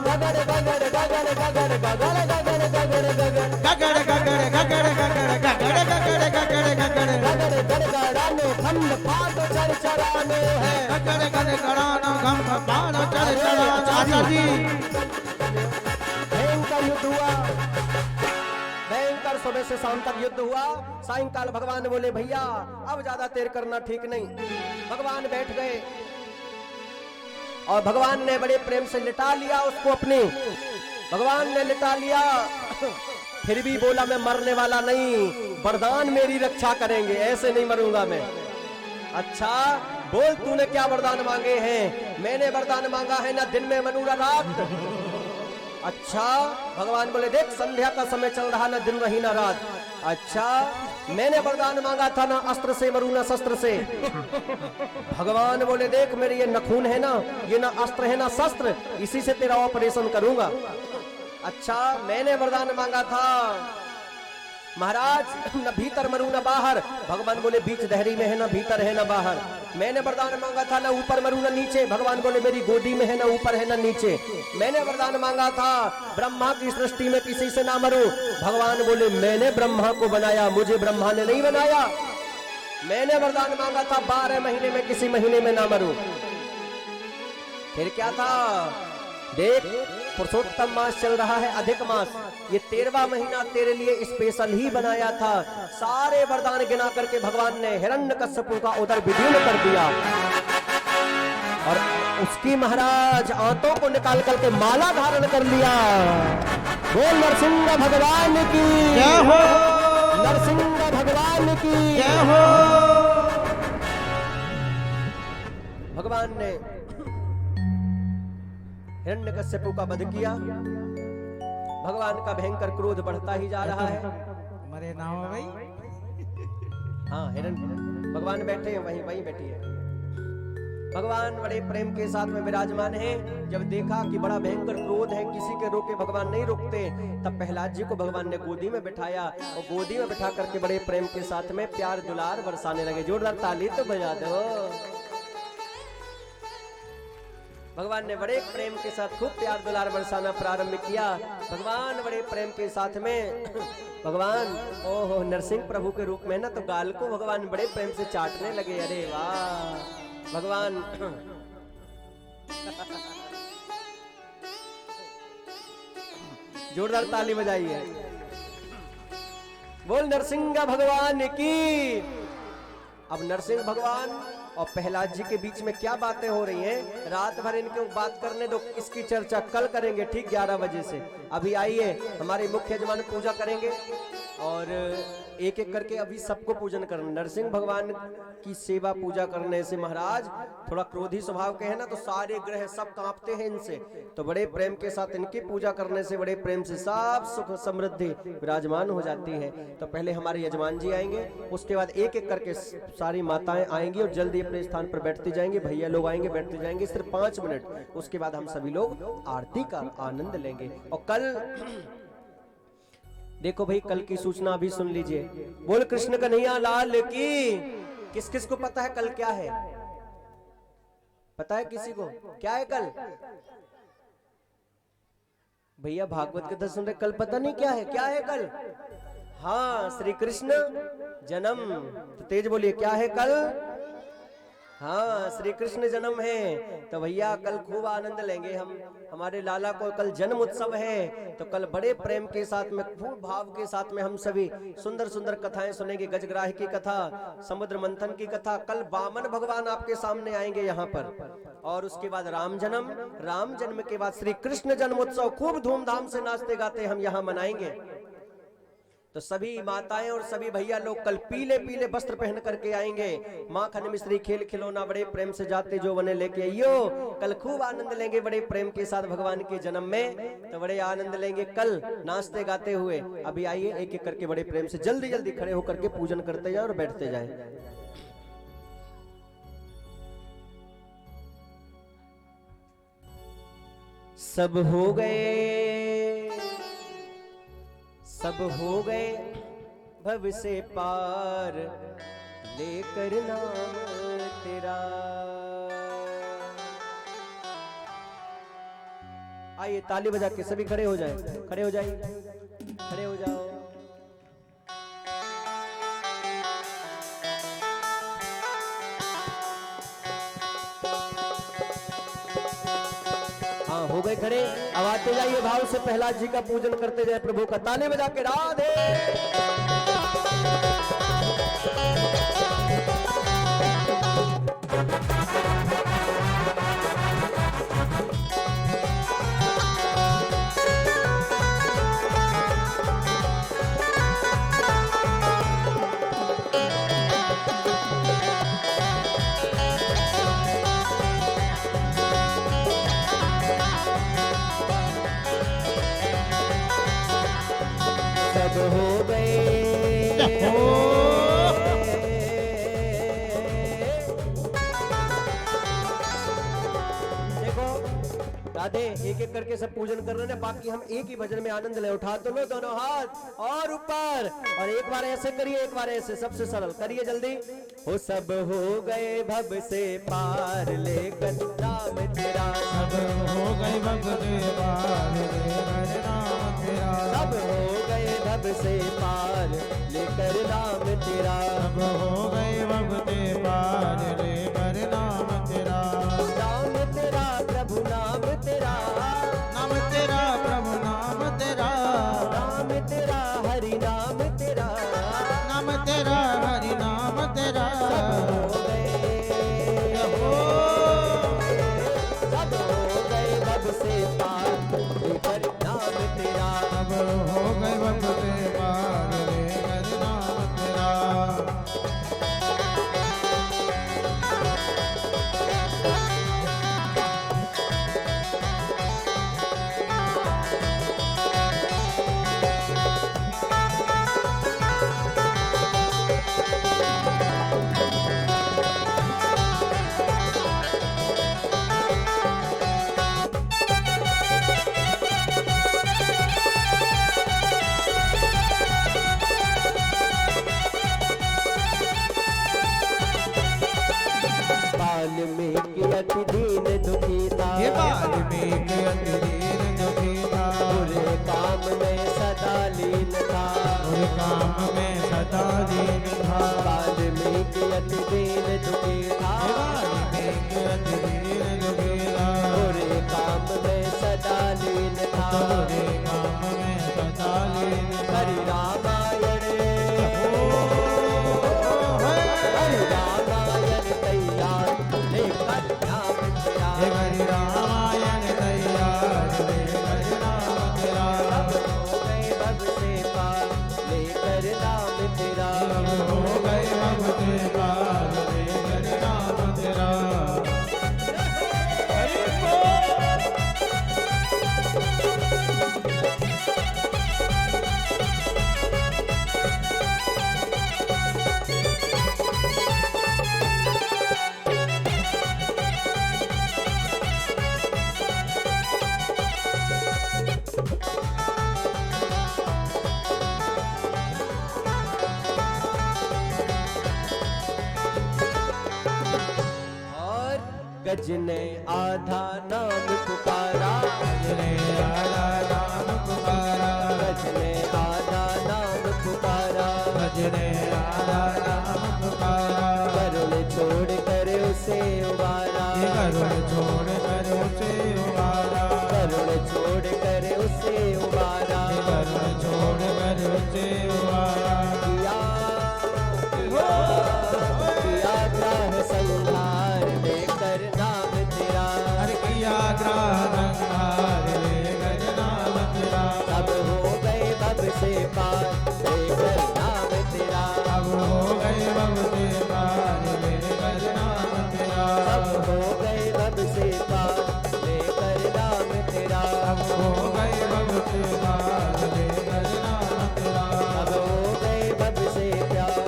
गगड़ गगड़ गगड़ गगड़ गगड़ गगड़ गगड़ गगड़ गगड़ गगड़ गगड़ गगड़ गगड़ गगड़ गगड़ गगड़ गगड़ गड़गड़ानो खंड फाट चर चरानो है, गगड़ गगड़ गड़ानो खंड फाट चर चरानो। आचार्य जी भयंकर युद्ध हुआ, भयंकर सुबह से शाम तक युद्ध हुआ। सायंकाल भगवान बोले भैया अब ज्यादा देर करना ठीक नहीं। भगवान बैठ गए और भगवान ने बड़े प्रेम से लिटा लिया उसको अपने, भगवान ने लिटा लिया। फिर भी बोला मैं मरने वाला नहीं, वरदान मेरी रक्षा करेंगे, ऐसे नहीं मरूंगा मैं। अच्छा बोल तूने क्या वरदान मांगे हैं। मैंने वरदान मांगा है ना दिन में मनूरा रात। अच्छा भगवान बोले देख संध्या का समय चल रहा, ना दिन रही ना रात। अच्छा मैंने वरदान मांगा था ना अस्त्र से मरू ना शस्त्र से। भगवान बोले देख मेरे ये नखून है ना, ये ना अस्त्र है ना शस्त्र, इसी से तेरा ऑपरेशन करूंगा। अच्छा मैंने वरदान मांगा था महाराज न भीतर मरू न बाहर। भगवान बोले बीच दहरी में है ना भीतर है ना बाहर। मैंने वरदान मांगा था ना ऊपर मरू न नीचे। भगवान बोले मेरी गोदी में है ना ऊपर है ना नीचे। मैंने वरदान मांगा था ब्रह्मा की सृष्टि में किसी से ना मरू। भगवान बोले मैंने ब्रह्मा को बनाया, मुझे ब्रह्मा ने नहीं बनाया। मैंने वरदान मांगा था 12 महीने में किसी महीने में ना मरू। फिर क्या था देख पुरुषोत्तम मास चल रहा है, अधिक मास, ये 13वां महीना तेरे लिए स्पेशल ही बनाया था। सारे वरदान गिना करके भगवान ने हिरण्यकश्यप का उदर विदीर्ण कर दिया और उसकी महाराज आंतों को निकाल करके माला धारण कर लिया। बोल नरसिंह भगवान की जय हो, नरसिंह भगवान की जय हो। भगवान ने हिरण्यकश्यप का वध किया। भगवान का भयंकर क्रोध बढ़ता ही जा रहा है। मरे ना हो भाई। हाँ हिरण्य भगवान बैठे हैं, वहीं वहीं बैठी है। भगवान बड़े प्रेम के साथ में विराजमान है। जब देखा कि बड़ा भयंकर क्रोध है, किसी के रोके भगवान नहीं रुकते, तब प्रहलाद जी को भगवान ने गोदी में बिठाया और गोदी में बिठा करके बड़े प्रेम के साथ में प्यार दुलार बरसाने लगे। जोरदार ताली तो बजा दो। भगवान ने बड़े प्रेम के साथ खूब प्यार दुलार बरसाना प्रारंभ किया। भगवान बड़े प्रेम के साथ में भगवान ओहो नरसिंह प्रभु के रूप में ना तो गाल को भगवान बड़े प्रेम से चाटने लगे। अरे वाह भगवान जोरदार ताली बजाइए। बोल नरसिंह भगवान की। अब नरसिंह भगवान और प्रहलाद जी के बीच में क्या बातें हो रही हैं, रात भर इनको बात करने दो, इसकी चर्चा कल करेंगे ठीक 11 बजे से। अभी आइए हमारे मुख्य यजमान पूजा करेंगे और एक एक करके अभी सबको पूजन करना। नरसिंह भगवान की सेवा पूजा करने से महाराज थोड़ा क्रोधी स्वभाव के हैं ना, तो सारे ग्रह सब कांपते हैं इनसे। तो बड़े प्रेम के साथ इनकी पूजा करने से बड़े प्रेम से सब सुख समृद्धि विराजमान हो जाती है। तो पहले हमारे यजमान जी आएंगे, उसके बाद एक एक करके सारी माताएं आएंगी और जल्दी अपने स्थान पर बैठते जाएंगे। भैया लोग आएंगे, बैठते जाएंगे सिर्फ 5 मिनट। उसके बाद हम सभी लोग आरती का आनंद लेंगे। और कल देखो भाई, कल की सूचना अभी सुन लीजिए। बोल कृष्ण कन्हैया लाल की। किस किस को पता है कल क्या है? पता है किसी को क्या है कल? भैया भागवत कथा सुन रहे, कल पता नहीं क्या है? क्या है कल? हाँ, श्री कृष्ण जन्म। तो तेज बोलिए, क्या है कल? हाँ, श्री कृष्ण जन्म है। तो भैया कल खूब आनंद लेंगे हम। हमारे लाला को कल जन्म उत्सव है, तो कल बड़े प्रेम के साथ में खूब भाव के साथ में हम सभी सुंदर सुंदर कथाएं सुनेंगे। गजग्राह की कथा, समुद्र मंथन की कथा। कल वामन भगवान आपके सामने आएंगे यहाँ पर। और उसके बाद राम जन्म के बाद श्री कृष्ण जन्म उत्सव खूब धूमधाम से नाचते गाते हम यहाँ मनाएंगे। तो सभी माताएं और सभी भैया लोग कल पीले पीले वस्त्र पहन करके आएंगे। माखन मिश्री खेल खिलौना बड़े प्रेम से जाते जो बने लेके आइयो। कल खूब आनंद लेंगे बड़े प्रेम के साथ भगवान के जन्म में। तो बड़े आनंद लेंगे कल नाचते गाते हुए। अभी आइए एक एक करके बड़े प्रेम से जल्दी जल्दी खड़े होकर के पूजन करते जाए और बैठते जाए। सब हो गए भव से पार, लेकर नाम तेरा। आइए ताली बजा के सभी खड़े हो जाएं, खड़े हो जाइए, खड़े हो जाओ। हो गए खड़े। अब आते जाइए भाव से प्रहलाद जी का पूजन करते जाए प्रभु का। ताली बजा के राधे। हो गए देखो राधे, एक एक करके सब पूजन कर रहे हैं, बाकी हम एक ही भजन में आनंद ले। उठा तो लो दोनों हाथ और ऊपर, और एक बार ऐसे करिए, एक बार ऐसे, सबसे सरल करिए जल्दी। हो सब हो गए भव से पार, लेकर नाम तेरा। सब हो गए भव से पार, लेकर नाम तेरा। सब हो गए भव से पार, लेकर नाम तेरा। सब हो गए भव से पार, लेकर नाम तेरा। नाम तेरा प्रभु नाम तेरा, नाम तेरा प्रभु नाम तेरा। नाम तेरा हरि नाम तेरा, नाम तेरा हरि नाम तेरा। सब हो गए भव से पार, लेकर नाम तेरा। सब हो गए भव से पार, लेकर नाम तेरा। वाल्मीकि अति दीन दुखी था। हे भजने आधा नाम पुकारा, भजने आधा नाम पुकारा, भजने आधा नाम पुकारा, भजने आधा नाम पुकारा, करुण छोड़ कर उसे उबारा, करुण छोड़ कर उसे उबारा, करुण छोड़ कर उसे उबारा, करुण छोड़ कर उसे उबारा, किया किया ग्राह संहार लेकर नाम तेरा, हर किया ग्राह संहार लेकर नाम तेरा, अब हो गए भव से पार लेकर नाम तेरा, अब हो गए भव से पार लेकर नाम तेरा, अब हो गए भव से पार लेकर नाम तेरा, अब हो गए भव से पार लेकर नाम तेरा, अब हो गए भव से प्यार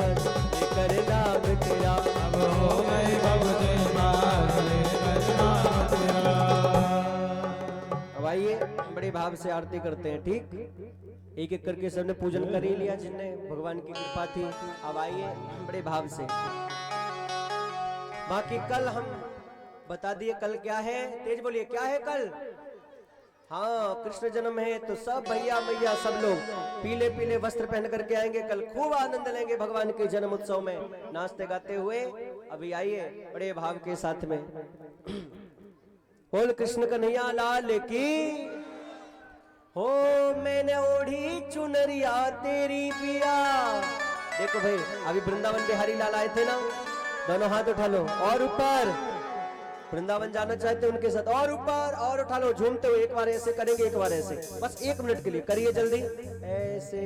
लेकर नाम तेरा, अब हो गए भव से पार लेकर नाम तेरा। अब आइए बड़े भाव से आरती करते हैं। ठीक, एक एक करके सबने पूजन कर ही लिया जिनने भगवान की कृपा थी। अब आइए बड़े भाव से। बाकी कल हम बता दिए कल क्या है, तेज बोलिए क्या है कल। हाँ, कृष्ण जन्म है तो सब भैया मैया सब लोग पीले पीले वस्त्र पहन करके आएंगे। कल खूब आनंद लेंगे भगवान के जन्म उत्सव में नाचते गाते हुए। अभी आइए बड़े भाव के साथ में बोल कृष्ण कन्हैया लाल की हो। मैंने ओढ़ी चुनरिया तेरी पिया। देखो भाई, अभी वृंदावन बिहारी लाल आए थे ना, दोनों हाथ उठा लो और ऊपर। वृंदावन जाना चाहते उनके साथ और ऊपर और उठा लो झूमते हुए। एक बार ऐसे करेंगे, एक बार ऐसे, बस 1 मिनट के लिए करिए जल्दी ऐसे।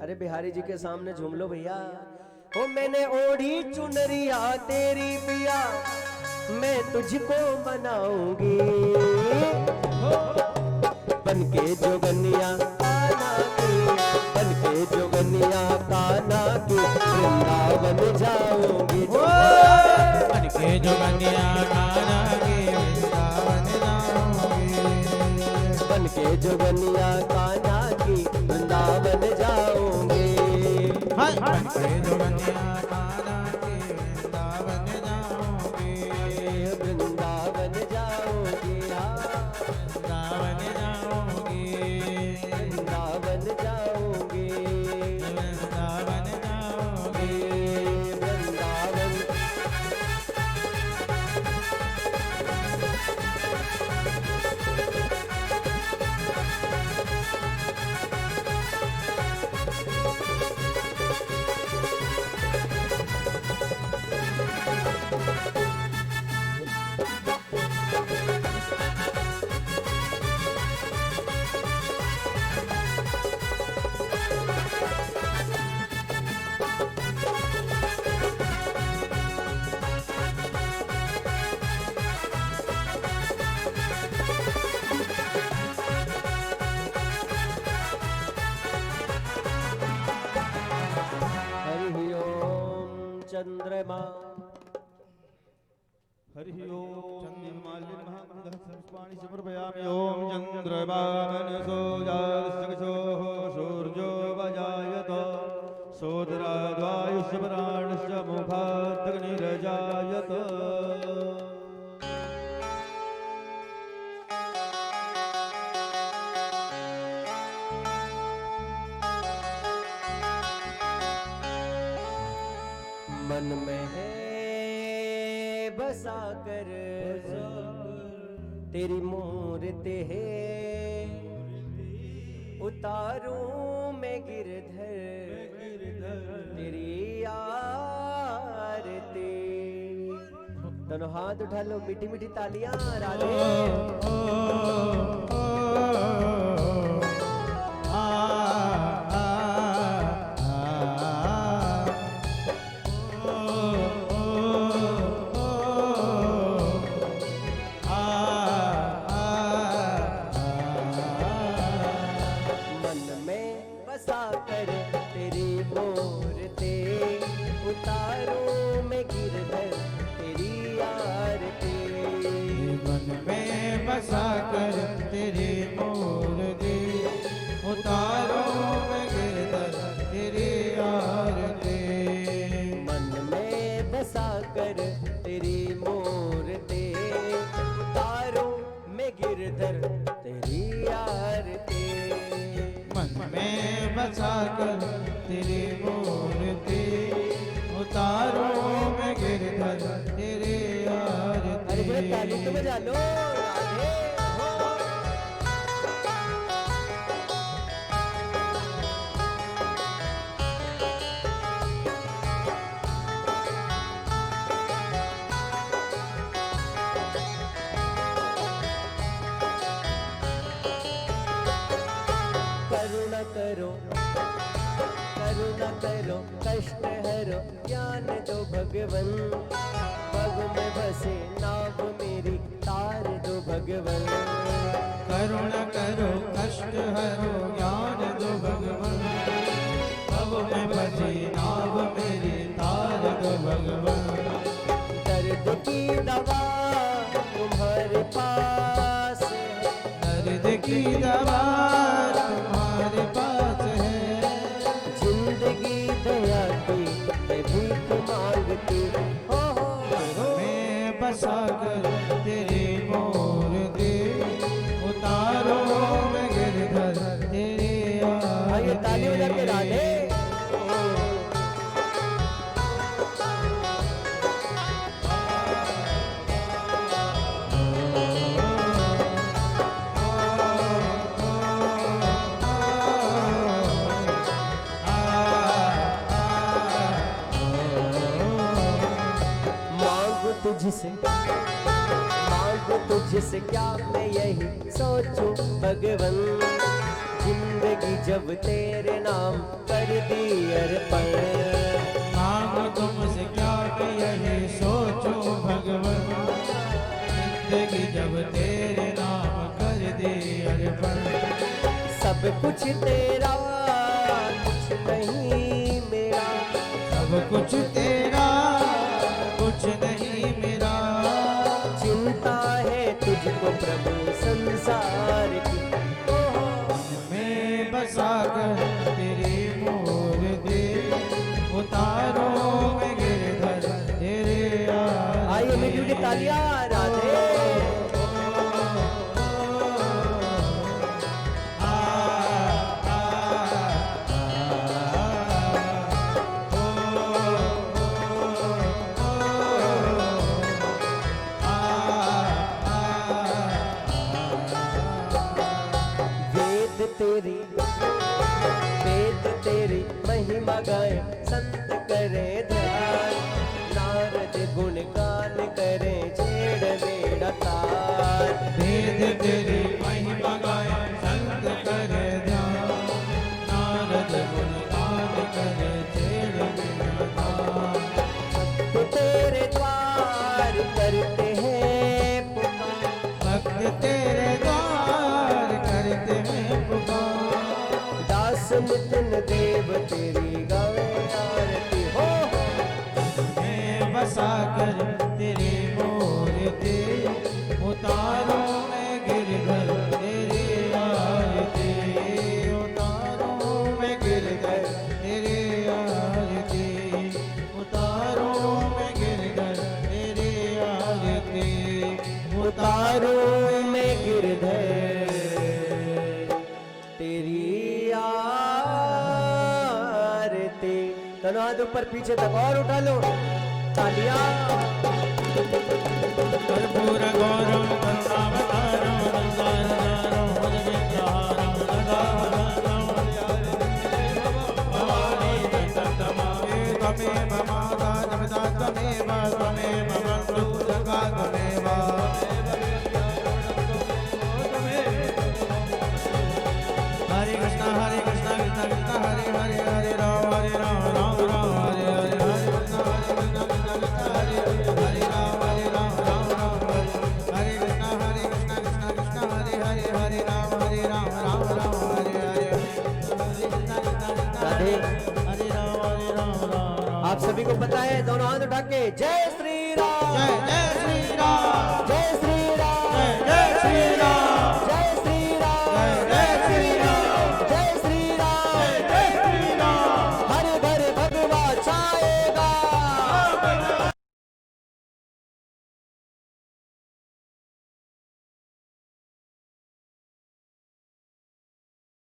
अरे बिहारी जी के सामने झूम लो भैया। हो मैंने ओढ़ी चुनरिया तेरी पिया, मैं तुझको मनाऊंगी। बनके जोगनिया काना की, बनके जोगनिया काना की वृंदावन जाऊंगी। बनके जोगनिया काना की वृंदावन जाऊंगी। बनके जोगनिया काना की वृंदावन जाऊंगी। बनके जोगनिया काना की वृंदावन जाऊंगी। वृंदावन जाऊंगी, वृंदावन जाऊंगी। वृंदावन जाऊंगी, वृंदावन जाऊंगी। वृंदावन। हरि ओम चंद्रमा। हरि ओम मालिन महामंगल पुष्पाणि समर्पयामि। ओम चंद्रमानसो जातस्य सूर्यो वजायत सोदराद्वायुष्य प्राणस्य मुखादग्निरजायत। मन में है बसा कर तेरी मूर्ति है, उतारूं मैं गिरधर तेरी आरती। दोनों हाथ उठा लो, मीठी मीठी तालियां राधे। बसा कर तेरी मूर्ति उतारो मैं गिरधर तेरी आरती। मन में बसा कर तेरी मूर्ति ताली तो बजा लो राधे हो। करुणा करो करुणा करो कष्ट हरो ज्ञान दो भगवन। पग में बसे नाव मेरी तार दो भगवन। करुणा करो कष्ट हरो ज्ञान दो भगवन। अब में बची नाव मेरी तार दो भगवन। दर्द की दवा तुम्हारे पास है। दर्द की दवा तुम्हारे पास है। जिंदगी दया की मैं भीख मांगती हो। मैं बसा कर तेरे मोर दे उतारो मैं गिरधर तेरे आइए ताली बजा के राधे। तुझसे मांगू तुझसे क्या मैं यही सोचूं भगवन। जिंदगी जब तेरे नाम कर दी अर्पण। मांगो तुमसे क्या मैं यही सोचूं भगवन। जिंदगी जब तेरे नाम कर दी अर्पण। सब कुछ तेरा कुछ नहीं मेरा। सब कुछ तेरा कुछ नहीं मेरा। चिंता है तुझको प्रभु संसार की। मैं बसा कर तेरे मोर दे उतारो मैं गिरधर तेरे आइए मिली की तालियां राधे। वेद तेरी महिमा गाए संत करे ध्यान। नारद गुण गान करे छेड़ मेरा तार। वेद तेरी महिमा गाए संत करे ध्यान। नारद गुण गान करे छेड़ मेरा तार। तो तेरे द्वार करते हैं पुकार। भक्त तेरे द्वार करते हैं पुकार। दास नितिन देव तेरी गावे आरती हो। मैं बसा कर तेरे मोर दे उतारो मैं गिरधर तेरे आरती। उतारो मैं गिरधर तेरे आरती। उतारो मैं गिरधर तेरे आरती। उतारो मैं गिरधर तेरी आरती। दोनों हाथ ऊपर पीछे तक और उठा लो तालियां। कर्पूर गौरम करुणावतारम संसारसारम भजनेन्द्रहारम सदानंदम भवानी दत्तमावे त्वमेव माता जगदा त्वमेव त्वमेव बन्धु जगा त्वमेव। हरे कृष्ण कृष्ण कृष्ण हरे हरे हरे राम राम राम हरे हरे हरे कृष्ण कृष्ण कृष्ण हरे हरे राम राम हरे कृष्ण कृष्ण कृष्ण हरे हरे हरे राम राम हरे हरे राधे। हरे राम आप सभी को पता है दोनों हाथ उठा के जय श्री राम जय जय श्री राम जय श्री